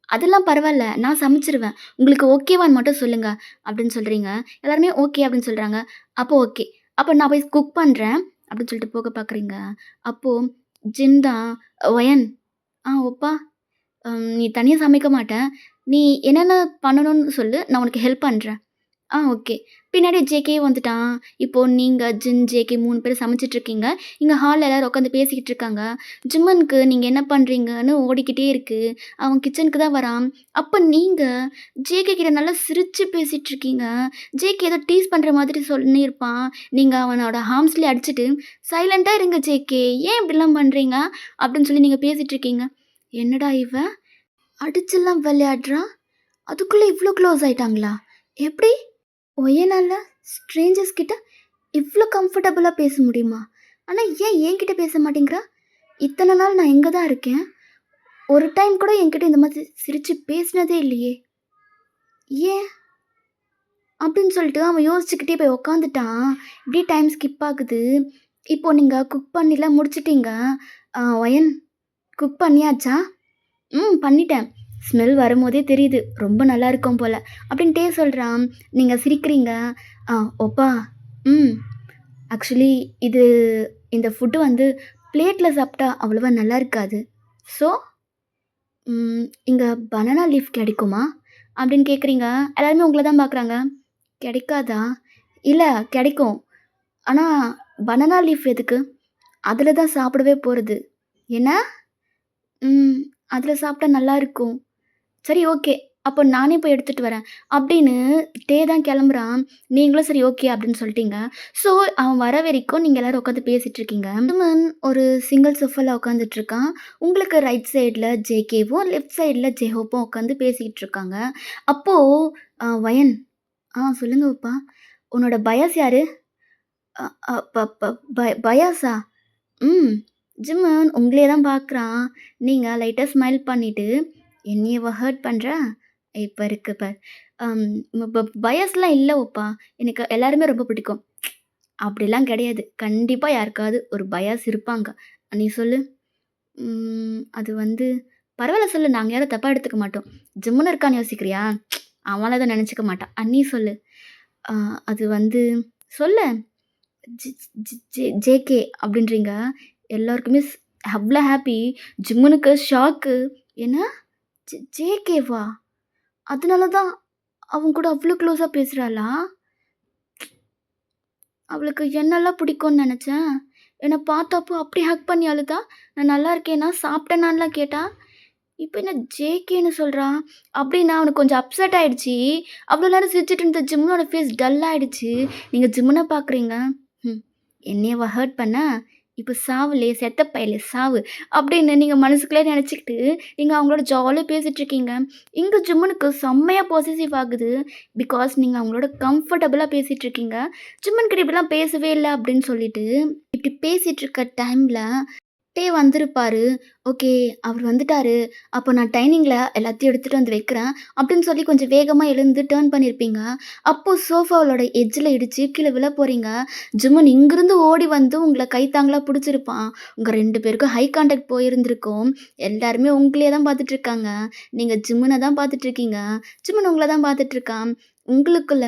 அதெல்லாம் பரவால்ல. நான் சமைச்சுருவேன். உங்களுக்கு ஓகேவான்னு மட்டும் சொல்லுங்க. அப்படின்னு சொல்றீங்க. எல்லாருமே ஓகே அப்படின்னு சொல்றாங்க. அப்போ ஓகே. அப்ப நான் போய் குக் பண்றேன். அப்படின்னு சொல்லிட்டு போக பார்க்குறீங்க. அப்போ ஜின் தான் ஒயன் ஒப்பா நீ தனியா சமைக்க மாட்ட. நீ என்னென்ன பண்ணணும்னு சொல்லு. நான் உனக்கு ஹெல்ப் பண்றேன். ஓகே. பின்னாடி ஜேகே வந்துட்டான். இப்போ நீங்க, ஜின், ஜேகே 3 பேரும் சமைச்சிட்டுருக்கீங்க. இங்க ஹால்ல எல்லாரும் உட்காந்து பேசிக்கிட்டு இருக்காங்க. ஜிம்மனுக்கு நீங்க என்ன பண்றீங்கன்னு ஓடிக்கிட்டே இருக்கு. அவன் கிச்சனுக்கு தான் வரான். அப்ப நீங்க ஜேகே கிட்ட நல்லா சிரிச்சு பேசிட்டுருக்கீங்க. ஜேகே ஏதோ டீஸ் பண்ற மாதிரி சொல்லியிருப்பான். நீங்க அவனோட ஹார்ம்ஸ்லயே அடிச்சுட்டு, "சைலன்ட்டா இருங்க ஜேகே. ஏன் இப்படிலாம் பண்றீங்க?" அப்படின்னு சொல்லி நீங்க பேசிட்டுருக்கீங்க. என்னடா இவ! அடிச்சுலாம் விளையாடுறா! அதுக்குள்ள இவ்ளோ க்ளோஸ் ஆயிட்டாங்களா? எப்படி? ஒயனால ஸ்ட்ரேஞ்சர்ஸ் கிட்ட இவ்ளோ கம்ஃபர்டபுளா பேச முடியுமா? ஆனா ஏன் என்கிட்ட பேச மாட்டேங்கிறா? இத்தன நாள் நான் இங்க தான் இருக்கேன். ஒரு டைம் கூட என்கிட்ட இந்த மாதிரி சிரிச்சு பேசினதே இல்லையே! ஏன்? அப்படின்னு சொல்லிட்டு அவன் யோசிச்சுக்கிட்டே போய் உட்காந்துட்டான். இப்படியே டைம் ஸ்கிப் ஆகுது. இப்போ நீங்க குக் பண்ணிலாம் முடிச்சுட்டீங்க. ஒயன் குக் பண்ணியாச்சா? பண்ணிட்டேன். ஸ்மெல் வரும்போதே தெரியுது. ரொம்ப நல்லா இருக்கும் போல. அப்படின்ட்டே சொல்றான். நீங்க சிரிக்கிறீங்க. ஆ ஒப்பா ம். ஆக்சுவலி இது இந்த ஃபுட்டு வந்து பிளேட்ல சாப்பிட்டா அவ்வளவா நல்லா இருக்காது. ஸோ இங்க பனானா லீஃப் கிடைக்குமா? அப்படின்னு கேட்குறீங்க. எல்லாருமே உங்கள தான் பார்க்குறாங்க. கிடைக்காதா? இல்ல கிடைக்கும். ஆனா பனானா லீஃப் எதுக்கு? அதில தான் சாப்பிடவே போறது. என்ன? ம். அதில சாப்பிட்டா நல்லாருக்கும். சரி ஓகே. அப்போ நானே போய் எடுத்துட்டு வரேன். அப்படின்னு டே தான் கிளம்புறான். நீங்களும் சரி ஓகே அப்படின்னு சொல்லிட்டீங்க. ஸோ அவன் வர வரைக்கும் நீங்க எல்லாரும் உட்காந்து பேசிட்டு இருக்கீங்க. சுமன் ஒரு சிங்கிள் சோஃபால உட்காந்துட்டு இருக்கான். உங்களுக்கு ரைட் சைட்ல ஜேகேவும், லெஃப்ட் சைட்ல ஜெஹோப்பும் உட்காந்து பேசிக்கிட்டு இருக்காங்க. அப்போ வயன் சொல்லுங்க அப்பா. உன்னோட பயாஸ் யாரு? அ அ ப ப பயாஸா? ம். ஜிம்மன் உங்களே தான் பார்க்குறான். நீங்க லைட்டா ஸ்மைல் பண்ணிட்டு, "என்னையவா ஹர்ட் பண்ற? இப்ப இருக்கு பார்." அம் பயாஸ்லாம் இல்ல ஒப்பா. எனக்கு எல்லாருமே ரொம்ப பிடிக்கும். அப்படிலாம் கிடையாது. கண்டிப்பா யாருக்காவது ஒரு பயாஸ் இருப்பாங்க. நீ சொல்லு. அது வந்து பரவால்ல சொல்லு. நாங்க யாரும் தப்பா எடுத்துக்க மாட்டோம். ஜிம்முன்னு இருக்கான்னு யோசிக்கிறியா? அவன்லாம் எதுவும் நெனச்சுக்க மாட்டான். நீ சொல்லு. அ அது வந்து சொல்லேன். ஜி ஜி ஜே ஜேகே அப்படின்றீங்க. எல்லாருக்குமே அவ்ளோ ஹாப்பி. ஜிம்முனுக்கு ஷாக்கு. என்ன? ஜேகேவா? அதனால தான் அவன் கூட அவ்ளோ க்ளோஸா பேசுறாளா? அவளுக்கு என்னல்லாம் பிடிக்கும்னு நெனச்சேன். என்ன பார்த்தப்போ அப்படி ஹக் பண்ணி அழுதா. நான் நல்லா இருக்கேனா? சாப்பிட்டேனான்லாம் கேட்டா. இப்ப என்ன ஜேகேன்னு சொல்றா? அப்படின்னா அவனுக்கு கொஞ்சம் அப்செட் ஆயிடுச்சு. அவ்வளோ நேரம் சிரிச்சுட்டு இருந்த ஜிம்னோட ஃபேஸ் டல் ஆயிடுச்சு. நீங்க ஜிம்முன பார்க்குறீங்க. ம். என்னையவா ஹர்ட் பண்ண? இப்ப சாவுலே, செத்த பயலே சாவு அப்படின்னு நீங்க மனசுக்குள்ளே நெனச்சுக்கிட்டு, நீங்க அவங்களோட ஜாலியா பேசிட்டுருக்கீங்க. இங்க ஜிம்முனுக்கு செம்மையா பொசசிவ் ஆகுது. பிகாஸ் நீங்க அவங்களோட கம்ஃபர்டபுளா பேசிட்டுருக்கீங்க. ஜிம்மன் கிட்ட இப்படிலாம் பேசவே இல்ல அப்படின்னு சொல்லிட்டு, இப்படி பேசிட்டுருக்க டைம்ல வந்திருப்பாரு. ஓகே. அவரு வந்துட்டாரு. அப்போ நான் டைனிங்ல எல்லாத்தையும் எடுத்துட்டு வந்து வைக்கிறேன். அப்படின்னு சொல்லி கொஞ்சம் வேகமா எழுந்து டர்ன் பண்ணியிருப்பீங்க. அப்போ சோஃபாவோட எட்ஜ்ல இடிச்சு கீழ விழ போறீங்க. ஜிம்மன் இங்கிருந்து ஓடி வந்து உங்கள கைத்தாங்கலா புடிச்சிருப்பான். உங்க 2 பேருக்கும் ஹை கான்டாக்ட் போயிருந்திருக்கும். எல்லாருமே உங்களையே தான் பார்த்துட்டு இருக்காங்க. நீங்க ஜிம்மன தான் பார்த்துட்டு இருக்கீங்க. ஜிம்மன் உங்கள தான் பார்த்துட்டு இருக்கான். உங்களுக்குள்ள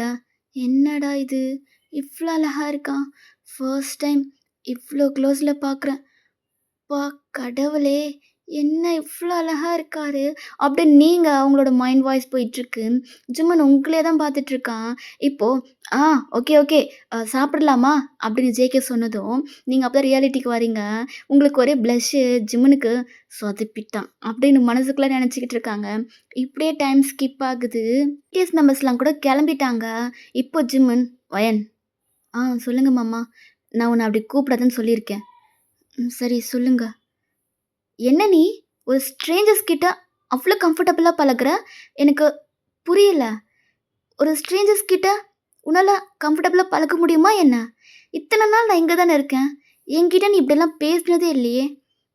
என்னடா இது! இவ்ளோ அழகா இருக்கான். ஃபர்ஸ்ட் டைம் இவ்ளோ க்ளோஸ்ல பார்க்குறேன். அப்பா கடவுளே! என்ன இவ்ளோ அழகா இருக்காரு! அப்படின்னு நீங்க உங்களோட மைண்ட் வாய்ஸ் போயிட்டுருக்கு. ஜிம்மன் உங்களே தான் பார்த்துட்டுருக்கான். இப்போ "ஆ ஓகே, ஓகே. சாப்பிடலாமா?" அப்படின்னு ஜேகே சொன்னதும், நீங்க அப்பதான் ரியாலிட்டிக்கு வரீங்க. உங்களுக்கு ஒரே ப்ளஷ்ஷு. ஜிம்மனுக்கு சொதப்பிட்டான் அப்படின்னு மனசுக்குள்ள நெனச்சுக்கிட்டு இருக்காங்க. இப்படியே டைம் ஸ்கிப் ஆகுது. பிடிஎஸ் மெம்பர்ஸ்லாம் கூட கெளம்பிட்டாங்க. இப்போ ஜிம்மன், "வயன்." சொல்லுங்க மாமா. நான் உன்ன அப்படி கூப்பிடாதன்னு சொல்லியிருக்கேன்." சரி சொல்லுங்க." "என்ன நீ ஒரு ஸ்ட்ரேஞ்சர்ஸ் கிட்ட அவ்ளோ கம்ஃபர்டபுளா பழகுற? எனக்கு புரியல. ஒரு ஸ்ட்ரேஞ்சர்ஸ் கிட்ட உன்னால கம்ஃபர்டபுளா பழக முடியுமா என்ன? இத்தன நாள் நான் இங்க தானே இருக்கேன். என்கிட்ட நீ இப்படிலாம் பேசினதே இல்லையே.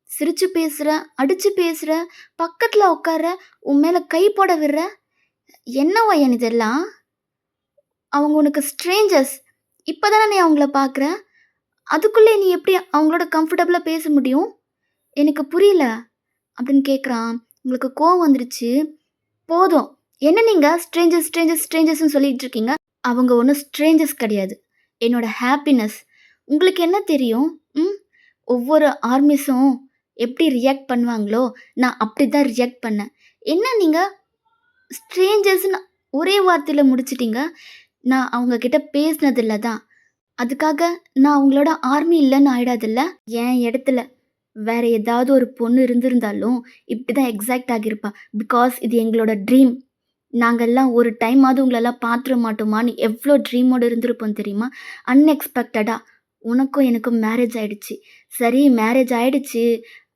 சிரிச்சு பேசுற, அடிச்சு பேசுற, பக்கத்துல உட்கார்ற, உன் மேல கை போட விடுற. என்னவா என் இதெல்லாம்? அவங்க உனக்கு ஸ்ட்ரேஞ்சர்ஸ். இப்ப தானே நீ அவங்கள பார்க்குற. அதுக்குள்ளே நீ எப்படி அவங்களோட கம்ஃபர்டபுளா பேச முடியும்? எனக்கு புரியல." அப்படின்னு கேட்குறான். உங்களுக்கு கோவம் வந்துருச்சு. போதும். என்ன நீங்க ஸ்ட்ரேஞ்சர்ஸ், ஸ்ட்ரேஞ்சர்ஸ், ஸ்ட்ரேஞ்சர்ஸ்ன்னு சொல்லிட்டு இருக்கீங்க. அவங்க ஒண்ணும் ஸ்ட்ரேஞ்சர்ஸ் கிடையாது. என்னோட ஹாப்பினஸ். உங்களுக்கு என்ன தெரியும்? ம். ஒவ்வொரு ஆர்மிஸும் எப்படி ரியாக்ட் பண்ணுவாங்களோ, நான் அப்படி தான் ரியாக்ட் பண்ணேன். என்ன நீங்க ஸ்ட்ரேஞ்சர்ஸ்ன்னு ஒரே வார்த்தையில முடிச்சுட்டீங்க. நான் அவங்க கிட்ட பேசினதில்ல தான். அதுக்காக நான் அவங்களோட ஆர்மி இல்லன்னு ஆயிடாதுல்ல? என் இடத்துல வேற ஏதாவது ஒரு பொண்ணு இருந்திருந்தாலும், இப்படி தான் எக்ஸாக்ட் ஆகியிருப்பா. பிகாஸ் இது எங்களோட ட்ரீம். நாங்கலாம் ஒரு டைமாவது உங்களலாம் பார்த்துற மாட்டோமான்னு எவ்ளோ ட்ரீமோட இருந்திருப்போம் தெரியுமா? அன்எக்ஸ்பெக்டடா உனக்கும் எனக்கும் மேரேஜ் ஆயிடுச்சு. சரி மேரேஜ் ஆயிடுச்சு.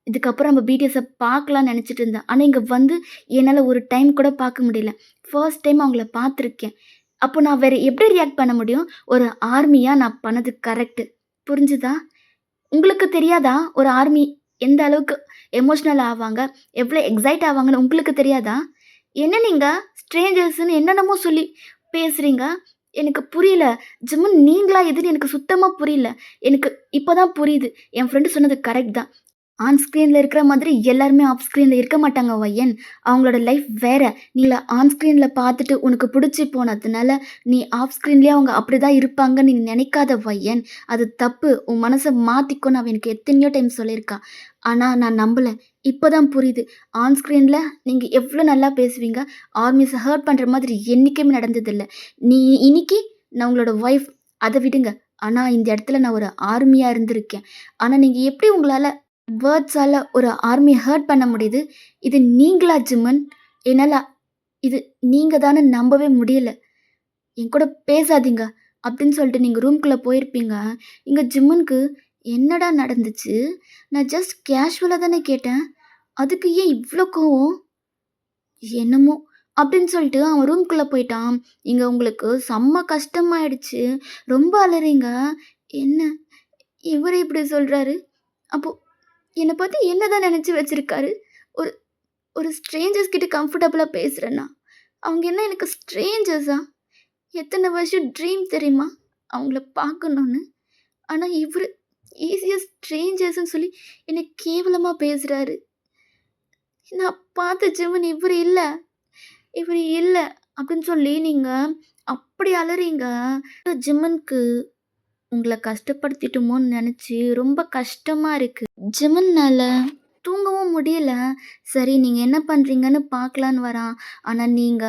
இதுக்கப்புறம் நம்ம பிடிஎஸ பார்க்கலான்னு நெனச்சுட்டு இருந்தேன். ஆனா இங்க வந்து என்னால ஒரு டைம் கூட பார்க்க முடியல. ஃபர்ஸ்ட் டைம் அவங்கள பார்த்துருக்கேன். அப்போ நான் வேற எப்படி ரியாக்ட் பண்ண முடியும்? ஒரு ஆர்மியா நான் பண்ணது கரெக்ட்டு. புரிஞ்சுதா? உங்களுக்கு தெரியாதா? ஒரு ஆர்மி எந்த அளவுக்கு எமோஷனல் ஆவாங்க, எவ்ளோ எக்ஸைட் ஆவாங்கன்னு உங்களுக்கு தெரியாதா? என்ன நீங்க ஸ்ட்ரேஞ்சர்ஸ்ன்னு என்னென்னமோ சொல்லி பேசுறீங்க. எனக்கு புரியல. ஜிம்மன் நீங்களா எதுன்னு எனக்கு சுத்தமா புரியல. எனக்கு இப்ப தான் புரியுது. என் ஃப்ரெண்ட் சொன்னது கரெக்ட் தான். ஆன் ஸ்க்ரீன்ல இருக்கிற மாதிரி எல்லாருமே ஆஃப் ஸ்க்ரீன்ல இருக்க மாட்டாங்க வையன். அவங்களோட லைஃப் வேற. நீங்கள ஆன் ஸ்க்ரீன்ல பார்த்துட்டு உனக்கு பிடிச்சு போனதுனால, நீ ஆஃப் ஸ்க்ரீன்லயே அவங்க அப்படிதான் இருப்பாங்கன்னு நீ நினைக்காத வையன். அது தப்பு. உன் மனச மாத்திக்கோன்னு அவ எனக்கு எத்தனையோ டைம் சொல்லியிருக்கா. ஆனா நான் நம்பல. இப்ப தான் புரியுது. ஆன் ஸ்க்ரீன்ல நீங்க எவ்ளோ நல்லா பேசுவீங்க. ஆர்மிஸ ஹர்ட் பண்ற மாதிரி என்னைக்குமே நடந்ததில்ல. நீ இன்னைக்கு நான் உங்களோட ஒய்ஃப் அத விடுங்க. ஆனா இந்த இடத்துல நான் ஒரு ஆர்மியா இருந்திருக்கேன். ஆனா நீங்க எப்படி உங்களால வேர்ட்ஸால ஒரு ஆர்மிய ஹர்ட் பண்ண முடியுது. இது நீங்களா ஜிம்மன்? என்னால இது நீங்க தான்னு நம்பவே முடியல. என்கூட பேசாதீங்க அப்படின்னு சொல்லிட்டு நீங்க ரூம்குள்ள போயிருப்பீங்க. இங்க ஜிம்மனுக்கு என்னடா நடந்துச்சு? நான் ஜஸ்ட் கேஷுவலா தானே கேட்டேன். அதுக்கு ஏன் இவ்ளோ கோவம்? என்னமோ அப்படின்னு சொல்லிட்டு அவன் ரூம்குள்ள போயிட்டான். இங்க உங்களுக்கு செம்ம கஷ்டமாயிடுச்சு. ரொம்ப அழறீங்க. என்ன இவரு இப்படி சொல்றாரு? அப்போ என்ன பத்தி என்னதான் நெனச்சு வச்சிருக்காரு? ஒரு ஒரு ஸ்ட்ரேஞ்சர்ஸ் கிட்ட கம்ஃபர்டபுளா பேசுறேன்னா, அவங்க என்ன எனக்கு ஸ்ட்ரேஞ்சர்ஸா? எத்தன வருஷம் ட்ரீம் தெரியுமா? அவங்கள பார்க்கணும்னு. ஆனா இவரு ஈஸியா ஸ்ட்ரேஞ்சர்ஸ்ன்னு சொல்லி என்ன கேவலமா பேசுறாரு. நான் பார்த்த ஜிம்மன் இவரு இல்ல, இவரு இல்ல அப்படின்னு சொல்லி நீங்க அப்படி அலறீங்க. ஜிம்மனுக்கு உங்கள கஷ்டப்படுத்திட்டோமோன்னு நெனச்சு ரொம்ப கஷ்டமா இருக்கு. ஜிம்மன்னால தூங்கவும் முடியல. சரி நீங்க என்ன பண்றீங்கன்னு பார்க்கலான்னு வரான். ஆனா நீங்க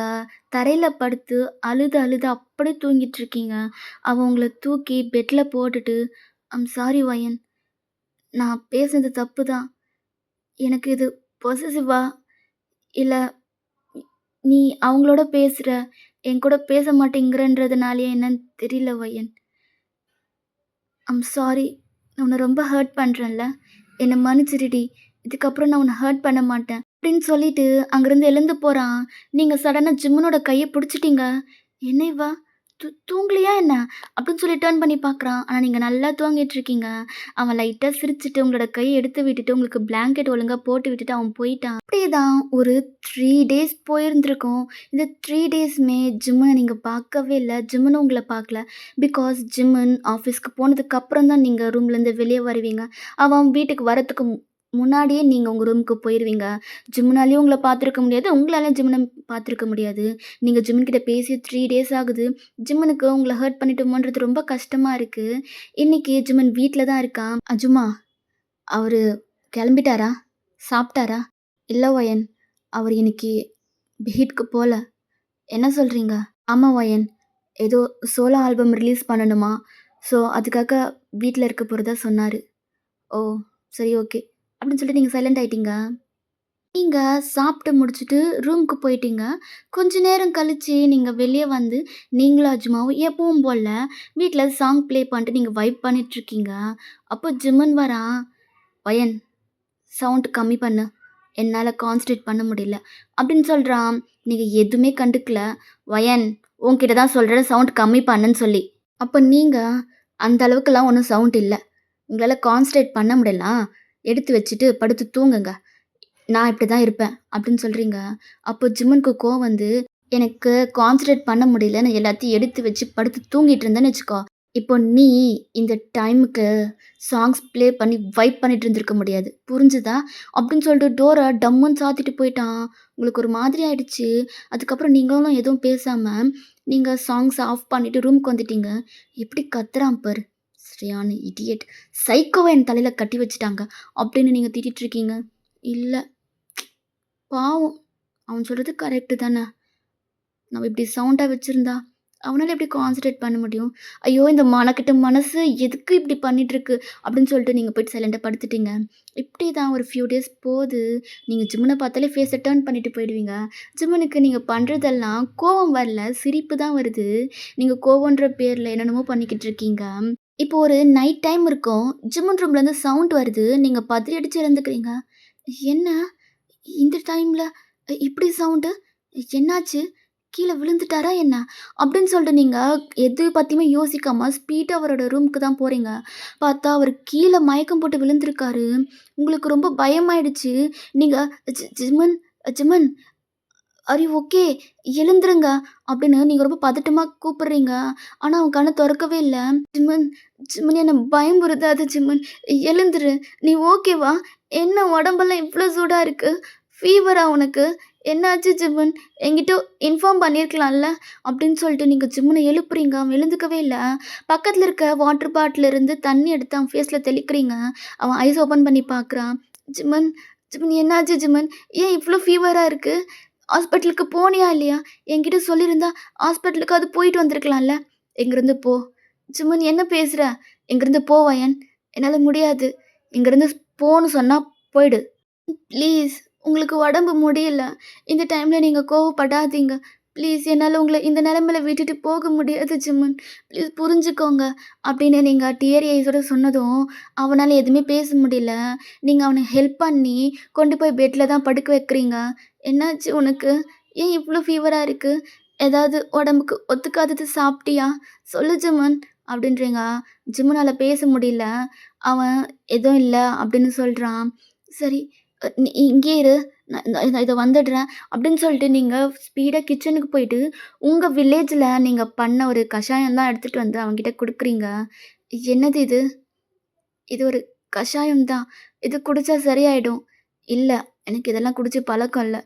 தரையில படுத்து அழுது அழுது அப்படியே தூங்கிட்டுருக்கீங்க. அவன் உங்கள தூக்கி பெட்ல போட்டுட்டு, சாரி வயன். நான் பேசுனது தப்பு தான். எனக்கு இது பொசசிவ்வா? இல்ல நீ அவங்களோட பேசுற, என்கூட பேச மாட்டேங்கிறன்றதுனாலயா என்னன்னு தெரியல வயன். சாரி. நான் உன்னை ரொம்ப ஹர்ட் பண்ணுறேன்ல, என்னை மன்னிச்சிடுடி. இதுக்கப்புறம் நான் உன்னை ஹர்ட் பண்ண மாட்டேன் அப்படின்னு சொல்லிட்டு அங்கேருந்து எழுந்து போகிறான். நீங்கள் சடனாக ஜிம்மனோட கையை பிடிச்சிட்டீங்க. என்ன இவ தூங்கலையா என்ன அப்படின்னு சொல்லி டேர்ன் பண்ணி பார்க்குறான். ஆனால் நீங்கள் நல்லா தூங்கிட்டு இருக்கீங்க. அவன் லைட்டாக சிரிச்சுட்டு உங்களோட கையை எடுத்து விட்டுட்டு உங்களுக்கு பிளாங்கெட் ஒழுங்காக போட்டு விட்டுட்டு அவன் போயிட்டான். அப்படியே தான் ஒரு 3 டேஸ் போயிருந்திருக்கும். இந்த 3 டேஸுமே ஜிம்மனை நீங்கள் பார்க்கவே இல்லை. ஜிம்மனும் உங்களை பார்க்கல. பிகாஸ் ஜிம்மன் ஆஃபீஸ்க்கு போனதுக்கு அப்புறம் தான் நீங்கள் ரூம்லேருந்து வெளியே வருவீங்க. அவன் வீட்டுக்கு வரத்துக்கு முன்னாடியே நீங்கள் உங்கள் ரூமுக்கு போயிடுவீங்க. ஜிம்முனாலேயும் உங்களை பார்த்துருக்க முடியாது, உங்களாலையும் ஜிம்மனை பார்த்துருக்க முடியாது. நீங்கள் ஜிம்மன்கிட்ட பேசி 3 டேஸ் ஆகுது. ஜிம்மனுக்கு உங்களை ஹர்ட் பண்ணிட்டோமோன்றது ரொம்ப கஷ்டமாக இருக்குது. இன்றைக்கி ஜிம்மன் வீட்டில் தான் இருக்கான். அஜுமா, அவர் கிளம்பிட்டாரா? சாப்பிட்டாரா? இல்லை வயன், அவர் இன்னைக்கு பீட்க்கு போகல. என்ன சொல்கிறீங்க? ஆமாம் வயன், ஏதோ சோலோ ஆல்பம் ரிலீஸ் பண்ணணுமா, ஸோ அதுக்காக வீட்டில் இருக்க போகிறதா சொன்னார். ஓ சரி, ஓகே அப்படின்னு சொல்லிட்டு நீங்கள் சைலண்ட் ஆகிட்டீங்க. நீங்கள் சாப்பிட்டு முடிச்சுட்டு ரூமுக்கு போயிட்டீங்க. கொஞ்ச நேரம் கழிச்சு நீங்கள் வெளியே வந்து நீங்களும் அஜ்மாவும் எப்பவும் போல் வீட்டில் சாங் ப்ளே பண்ணிட்டு நீங்கள் வைப் பண்ணிகிட்ருக்கீங்க. அப்போ ஜிம்மன் வரான். வயன், சவுண்ட் கம்மி பண்ணு, என்னால் கான்சன்ட்ரேட் பண்ண முடியல அப்படின்னு சொல்கிறான். நீங்கள் எதுவுமே கண்டுக்கல. வயன், உன்கிட்ட தான் சொல்கிறேன் சவுண்ட் கம்மி பண்ணுன்னு சொல்லி. அப்போ நீங்கள் அந்த அளவுக்குலாம் ஒன்றும் சவுண்ட் இல்லை, உங்களால் கான்சன்ட்ரேட் பண்ண முடியலாம், எடுத்து வச்சுட்டு படுத்து தூங்குங்க, நான் இப்படி தான் இருப்பேன் அப்படின்னு சொல்கிறீங்க. அப்போ ஜிம்மனுக்கு கோவம் வந்து, எனக்கு கான்சன்ட்ரேட் பண்ண முடியல, நான் எல்லாத்தையும் எடுத்து வச்சு படுத்து தூங்கிட்டு இருந்தேன்னு வச்சுக்கோ, இப்போ நீ இந்த டைமுக்கு சாங்ஸ் ப்ளே பண்ணி வைப் பண்ணிட்டு இருந்திருக்க முடியாது, புரிஞ்சுதா அப்படின்னு சொல்லிட்டு டோரை டம்முன்னு சாத்திட்டு போயிட்டான். உங்களுக்கு ஒரு மாதிரி ஆயிடுச்சு. அதுக்கப்புறம் நீங்களும் எதுவும் பேசாமல் நீங்கள் சாங்ஸ் ஆஃப் பண்ணிவிட்டு ரூமுக்கு வந்துட்டீங்க. எப்படி கத்துறான் பாரு, சரியான இடியட், சைக்கோவை என் தலையில் கட்டி வச்சுட்டாங்க அப்படின்னு நீங்கள் திட்டிகிட்டு இருக்கீங்க. இல்லை, பாவம், அவன் சொல்கிறது கரெக்டு தானே. நம்ம இப்படி சவுண்டாக வச்சுருந்தா அவனால் எப்படி கான்சன்ட்ரேட் பண்ண முடியும்? ஐயோ, இந்த மனக்கிட்ட மனசு எதுக்கு இப்படி பண்ணிகிட்ருக்கு அப்படின்னு சொல்லிட்டு நீங்கள் போய்ட்டு சைலண்டாக படுத்துட்டீங்க. இப்படி தான் ஒரு ஃபியூ டேஸ் போது. நீங்கள் ஜிம்மனை பார்த்தாலே ஃபேஸை டர்ன் பண்ணிட்டு போயிடுவீங்க. ஜிம்மனுக்கு நீங்கள் பண்ணுறதெல்லாம் கோவம் வரல, சிரிப்பு தான் வருது. நீங்கள் கோவன்ற பேரில் என்னென்னமோ பண்ணிக்கிட்டு இருக்கீங்க. இப்போ ஒரு நைட் டைம் இருக்கும், ஜிம்மன் ரூம்லேருந்து சவுண்ட் வருது, நீங்கள் பதறி அடித்து இறந்துக்கிறீங்க. என்ன இந்த டைமில் இப்படி சவுண்டு, என்னாச்சு, கீழே விழுந்துட்டாரா என்ன அப்படின்னு சொல்லிட்டு நீங்கள் எது பற்றியுமே யோசிக்காமல் ஸ்பீடாக அவரோட ரூமுக்கு தான் போகிறீங்க. பார்த்தா அவர் கீழே மயக்கம் போட்டு விழுந்திருக்காரு. உங்களுக்கு ரொம்ப பயமாயிடுச்சு. நீங்கள் ஜிம்மன், ஜிம்மன், ஆர் யூ ஓகே, எழுந்துருங்க அப்படின்னு நீங்கள் ரொம்ப பதட்டமாக கூப்பிடுறீங்க. ஆனால் அவன் கண்ணை திறக்கவே இல்லை. ஜிம்மன், ஜிம்மன், என்னை பயமுறுத்தாது ஜிம்மன், எழுந்துரு, நீ ஓகேவா? என்ன உடம்பெல்லாம் இவ்வளோ சூடாக இருக்குது, ஃபீவரா உனக்கு, என்னாச்சு ஜிம்மன், என்கிட்ட இன்ஃபார்ம் பண்ணியிருக்கலாம்ல அப்படின்னு சொல்லிட்டு நீங்கள் ஜிம்மனை எழுப்புறீங்க. அவன் எழுந்துக்கவே இல்லை. பக்கத்தில் இருக்க வாட்டர் பாட்டில் இருந்து தண்ணி எடுத்து அவன் ஃபேஸில் தெளிக்கிறீங்க. அவன் ஐஸ் ஓப்பன் பண்ணி பார்க்குறான். ஜிம்மன், ஜிம்மன், என்னாச்சு ஜிம்மன், ஏன் இவ்வளோ ஃபீவராக இருக்குது, ஹாஸ்பிட்டலுக்கு போனியா இல்லையா? என்கிட்ட சொல்லியிருந்தா ஹாஸ்பிட்டலுக்கு அது போயிட்டு வந்திருக்கலாம்ல. இங்கேருந்து போ. ஜிம்மன், என்ன பேசுகிற? இங்கேருந்து போ வயன், என்னால் முடியாது. இங்கேருந்து போன்னு சொன்னால் போயிடு ப்ளீஸ். உங்களுக்கு உடம்பு முடியல, இந்த டைமில் நீங்கள் கோவப்படாதீங்க ப்ளீஸ். என்னால் உங்களை இந்த நிலமையில விட்டுட்டு போக முடியாது ஜிம்மன், ப்ளீஸ் புரிஞ்சுக்கோங்க அப்படின்னு நீங்கள் டியரி ஐஸோட சொன்னதும் அவனால் எதுவுமே பேச முடியல. நீங்கள் அவனை ஹெல்ப் பண்ணி கொண்டு போய் பெட்டில் தான் படுக்க வைக்கிறீங்க. என்னாச்சு உனக்கு, ஏன் இவ்வளோ ஃபீவராக இருக்குது, ஏதாவது உடம்புக்கு ஒத்துக்காதது சாப்பிட்டியா, சொல்லு ஜிம்மன் அப்படின்றீங்க. ஜிம்மனால் பேச முடியல. அவன் எதுவும் இல்லை அப்படின்னு சொல்கிறான். சரி, நீ இங்கேயே இரு, நான் இதை வந்துடுறேன் அப்படின்னு சொல்லிட்டு நீங்கள் ஸ்பீடாக கிச்சனுக்கு போயிட்டு உங்கள் வில்லேஜில் நீங்கள் பண்ண ஒரு கஷாயம் தான் எடுத்துகிட்டு வந்து அவன்கிட்ட கொடுக்குறீங்க. என்னது இது, இது ஒரு கஷாயம் தான், இது குடித்தா சரியாயிடும். இல்லை, எனக்கு இதெல்லாம் குடிச்சு பழக்கம் இல்லை,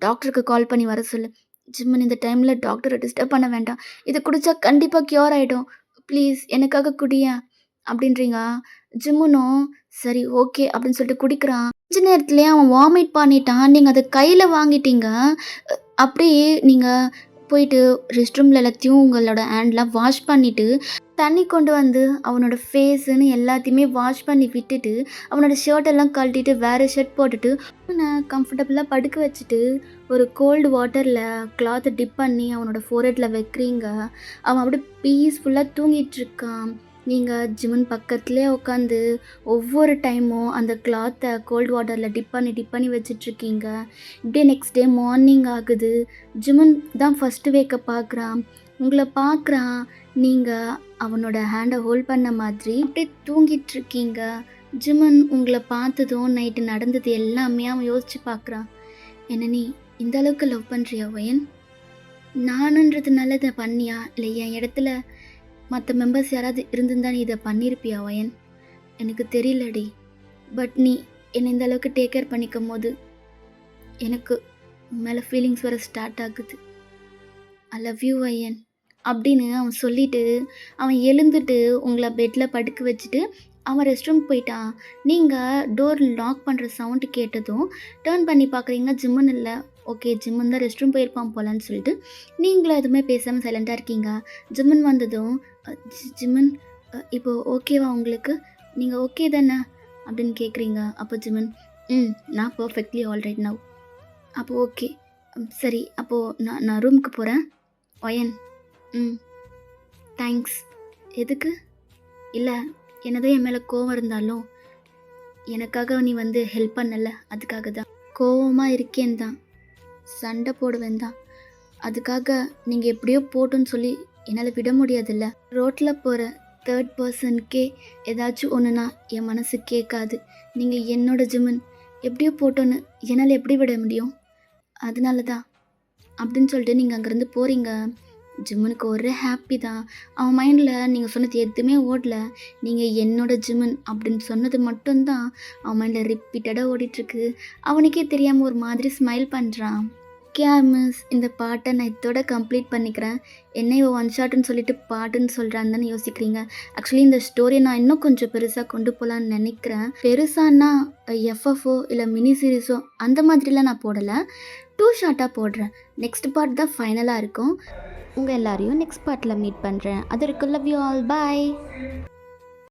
டாக்டருக்கு கால் பண்ணி வர சொல்லு. ஜிம்மன், இந்த டைமில் டாக்டரை டிஸ்டர்ப் பண்ண வேண்டாம், இது குடித்தா கண்டிப்பாக க்யூர் ஆகிடும், ப்ளீஸ் எனக்காக குடியேன் அப்படின்றீங்க. ஜிம்முனும் சரி ஓகே அப்படின்னு சொல்லிட்டு குடிக்கிறான். கொஞ்ச நேரத்துலேயே அவன் வாமிட் பண்ணிட்டான். நீங்கள் அதை கையில் வாங்கிட்டீங்க. அப்படியே நீங்கள் போயிட்டு ரெஸ்ட் ரூமில் எல்லாத்தையும் உங்களோட ஹேண்ட்லாம் வாஷ் பண்ணிவிட்டு தண்ணி கொண்டு வந்து அவனோட ஃபேஸுன்னு எல்லாத்தையுமே வாஷ் பண்ணி விட்டுட்டு அவனோட ஷர்ட்டெல்லாம் கழட்டிட்டு வேறு ஷர்ட் போட்டுட்டு அவனை கம்ஃபர்டபுளாக படுக்க வச்சுட்டு ஒரு கோல்டு வாட்டரில் கிளாத்தை டிப் பண்ணி அவனோட ஃபோர்ஹெட்டில் வைக்கிறீங்க. அவன் அப்படியே பீஸ்ஃபுல்லாக தூங்கிட்டு இருக்கான். நீங்கள் ஜிம்மன் பக்கத்துலேயே உட்காந்து ஒவ்வொரு டைமும் அந்த கிளாத்தை கோல்ட் வாட்டரில் டிப் பண்ணி வச்சிட்ருக்கீங்க. இப்படியே நெக்ஸ்ட் டே மார்னிங் ஆகுது. ஜிம்மன் தான் ஃபஸ்ட்டு வேக்கப் பார்க்குறான். உங்களை பார்க்குறான். நீங்கள் அவனோட ஹேண்டை ஹோல்ட் பண்ண மாதிரி அப்படியே தூங்கிட்டுருக்கீங்க. ஜிம்மன் உங்களை பார்த்ததும் நைட்டு நடந்தது எல்லாமே அவன் யோசித்து பார்க்குறான். என்ன நீ இந்த அளவுக்கு லவ் பண்ணுறியா வயன்? நானுன்றதுனால இதை பண்ணியா, இல்லை என் இடத்துல மற்ற மெம்பர்ஸ் யாராவது இருந்திருந்தா நீ இதை பண்ணியிருப்பியா வயன்? எனக்கு தெரியலடி. பட் நீ என்னை இந்த அளவுக்கு டேக் கேர் பண்ணிக்கும் போது எனக்கு உன் மேலே ஃபீலிங்ஸ் வர ஸ்டார்ட் ஆகுது. ஐ லவ் யூ வயன் அப்படின்னு அவன் சொல்லிவிட்டு அவன் எழுந்துட்டு உங்களை பெட்டில் படுக்க வச்சுட்டு அவன் ரெஸ்ட் ரூம் போயிட்டான். நீங்கள் டோர் லாக் பண்ணுற சவுண்டு கேட்டதும் டேர்ன் பண்ணி பார்க்குறீங்க. ஜிம்மன் இல்லை. ஓகே, ஜிம்மன் தான் ரெஸ்ட் ரூம் போயிருப்பான் போலான்னு சொல்லிட்டு நீங்களும் எதுவுமே பேசாமல் சைலண்ட்டாக இருக்கீங்க. ஜிம்மன் வந்ததும் ஜிம்மன் இப்போது ஓகேவா உங்களுக்கு? நீங்கள் ஓகே தானே அப்படின்னு கேட்குறீங்க. அப்போ ஜிம்மன் நான் பர்ஃபெக்ட்லி ஆல்ரைட் நவ். அப்போ ஓகே, சரி அப்போது நான் ரூமுக்கு போகிறேன். Wine thanks. எதுக்கு? இல்லை, என்னதான் என் மேலே கோவம் இருந்தாலும் எனக்காக நீ வந்து ஹெல்ப் பண்ணல, அதுக்காக தான். கோவமாக இருக்கேன் தான், சண்டை போடுவேன் தான், அதுக்காக நீங்கள் எப்படியோ போட்டுன்னு சொல்லி என்னால் விட முடியாதுல்ல. ரோட்டில் போகிற தேர்ட் பர்சனுக்கே ஏதாச்சும் ஒன்றுனா என் மனசு கேட்காது. நீங்கள் என்னோட ஜிம்மன் எப்படியோ போட்டோன்னு என்னால் எப்படி விட முடியும்? அதனால தான் அப்படின்னு சொல்லிட்டு நீங்கள் அங்கேருந்து போகிறீங்க. ஜிம்மனுக்கு ஒரே ஹாப்பி தான். அவன் மைண்டில் நீங்கள் சொன்னது எதுவுமே ஓடல. நீங்கள் என்னோட ஜிம்மன் அப்படின்னு சொன்னது மட்டும்தான் அவன் மைண்டில் ரிப்பீட்டடாக ஓடிட்டுருக்கு. அவனுக்கே தெரியாமல் ஒரு மாதிரி ஸ்மைல் பண்ணுறான். மிஸ் இந்த பாட்டை நான் இதோட கம்ப்ளீட் பண்ணிக்கிறேன். என்ன இவன் ஒன் ஷாட்டுன்னு சொல்லிட்டு பாட்டுன்னு சொல்கிறான்னு தானே யோசிக்கிறீங்க. ஆக்சுவலி இந்த ஸ்டோரியை நான் இன்னும் கொஞ்சம் பெருசாக கொண்டு போகலான்னு நினைக்கிறேன். பெருசானா எஃப்எஃப்ஓ இல்லை மினி சீரீஸோ அந்த மாதிரிலாம் நான் போடலை, 2 ஷார்ட்டாக போடுறேன். நெக்ஸ்ட் பார்ட் தான் ஃபைனலாக இருக்கும். உங்கள் எல்லாரையும் நெக்ஸ்ட் பார்ட்டில் மீட் பண்ணுறேன். அது வரைக்கும் லவ் யூ ஆல், பாய்.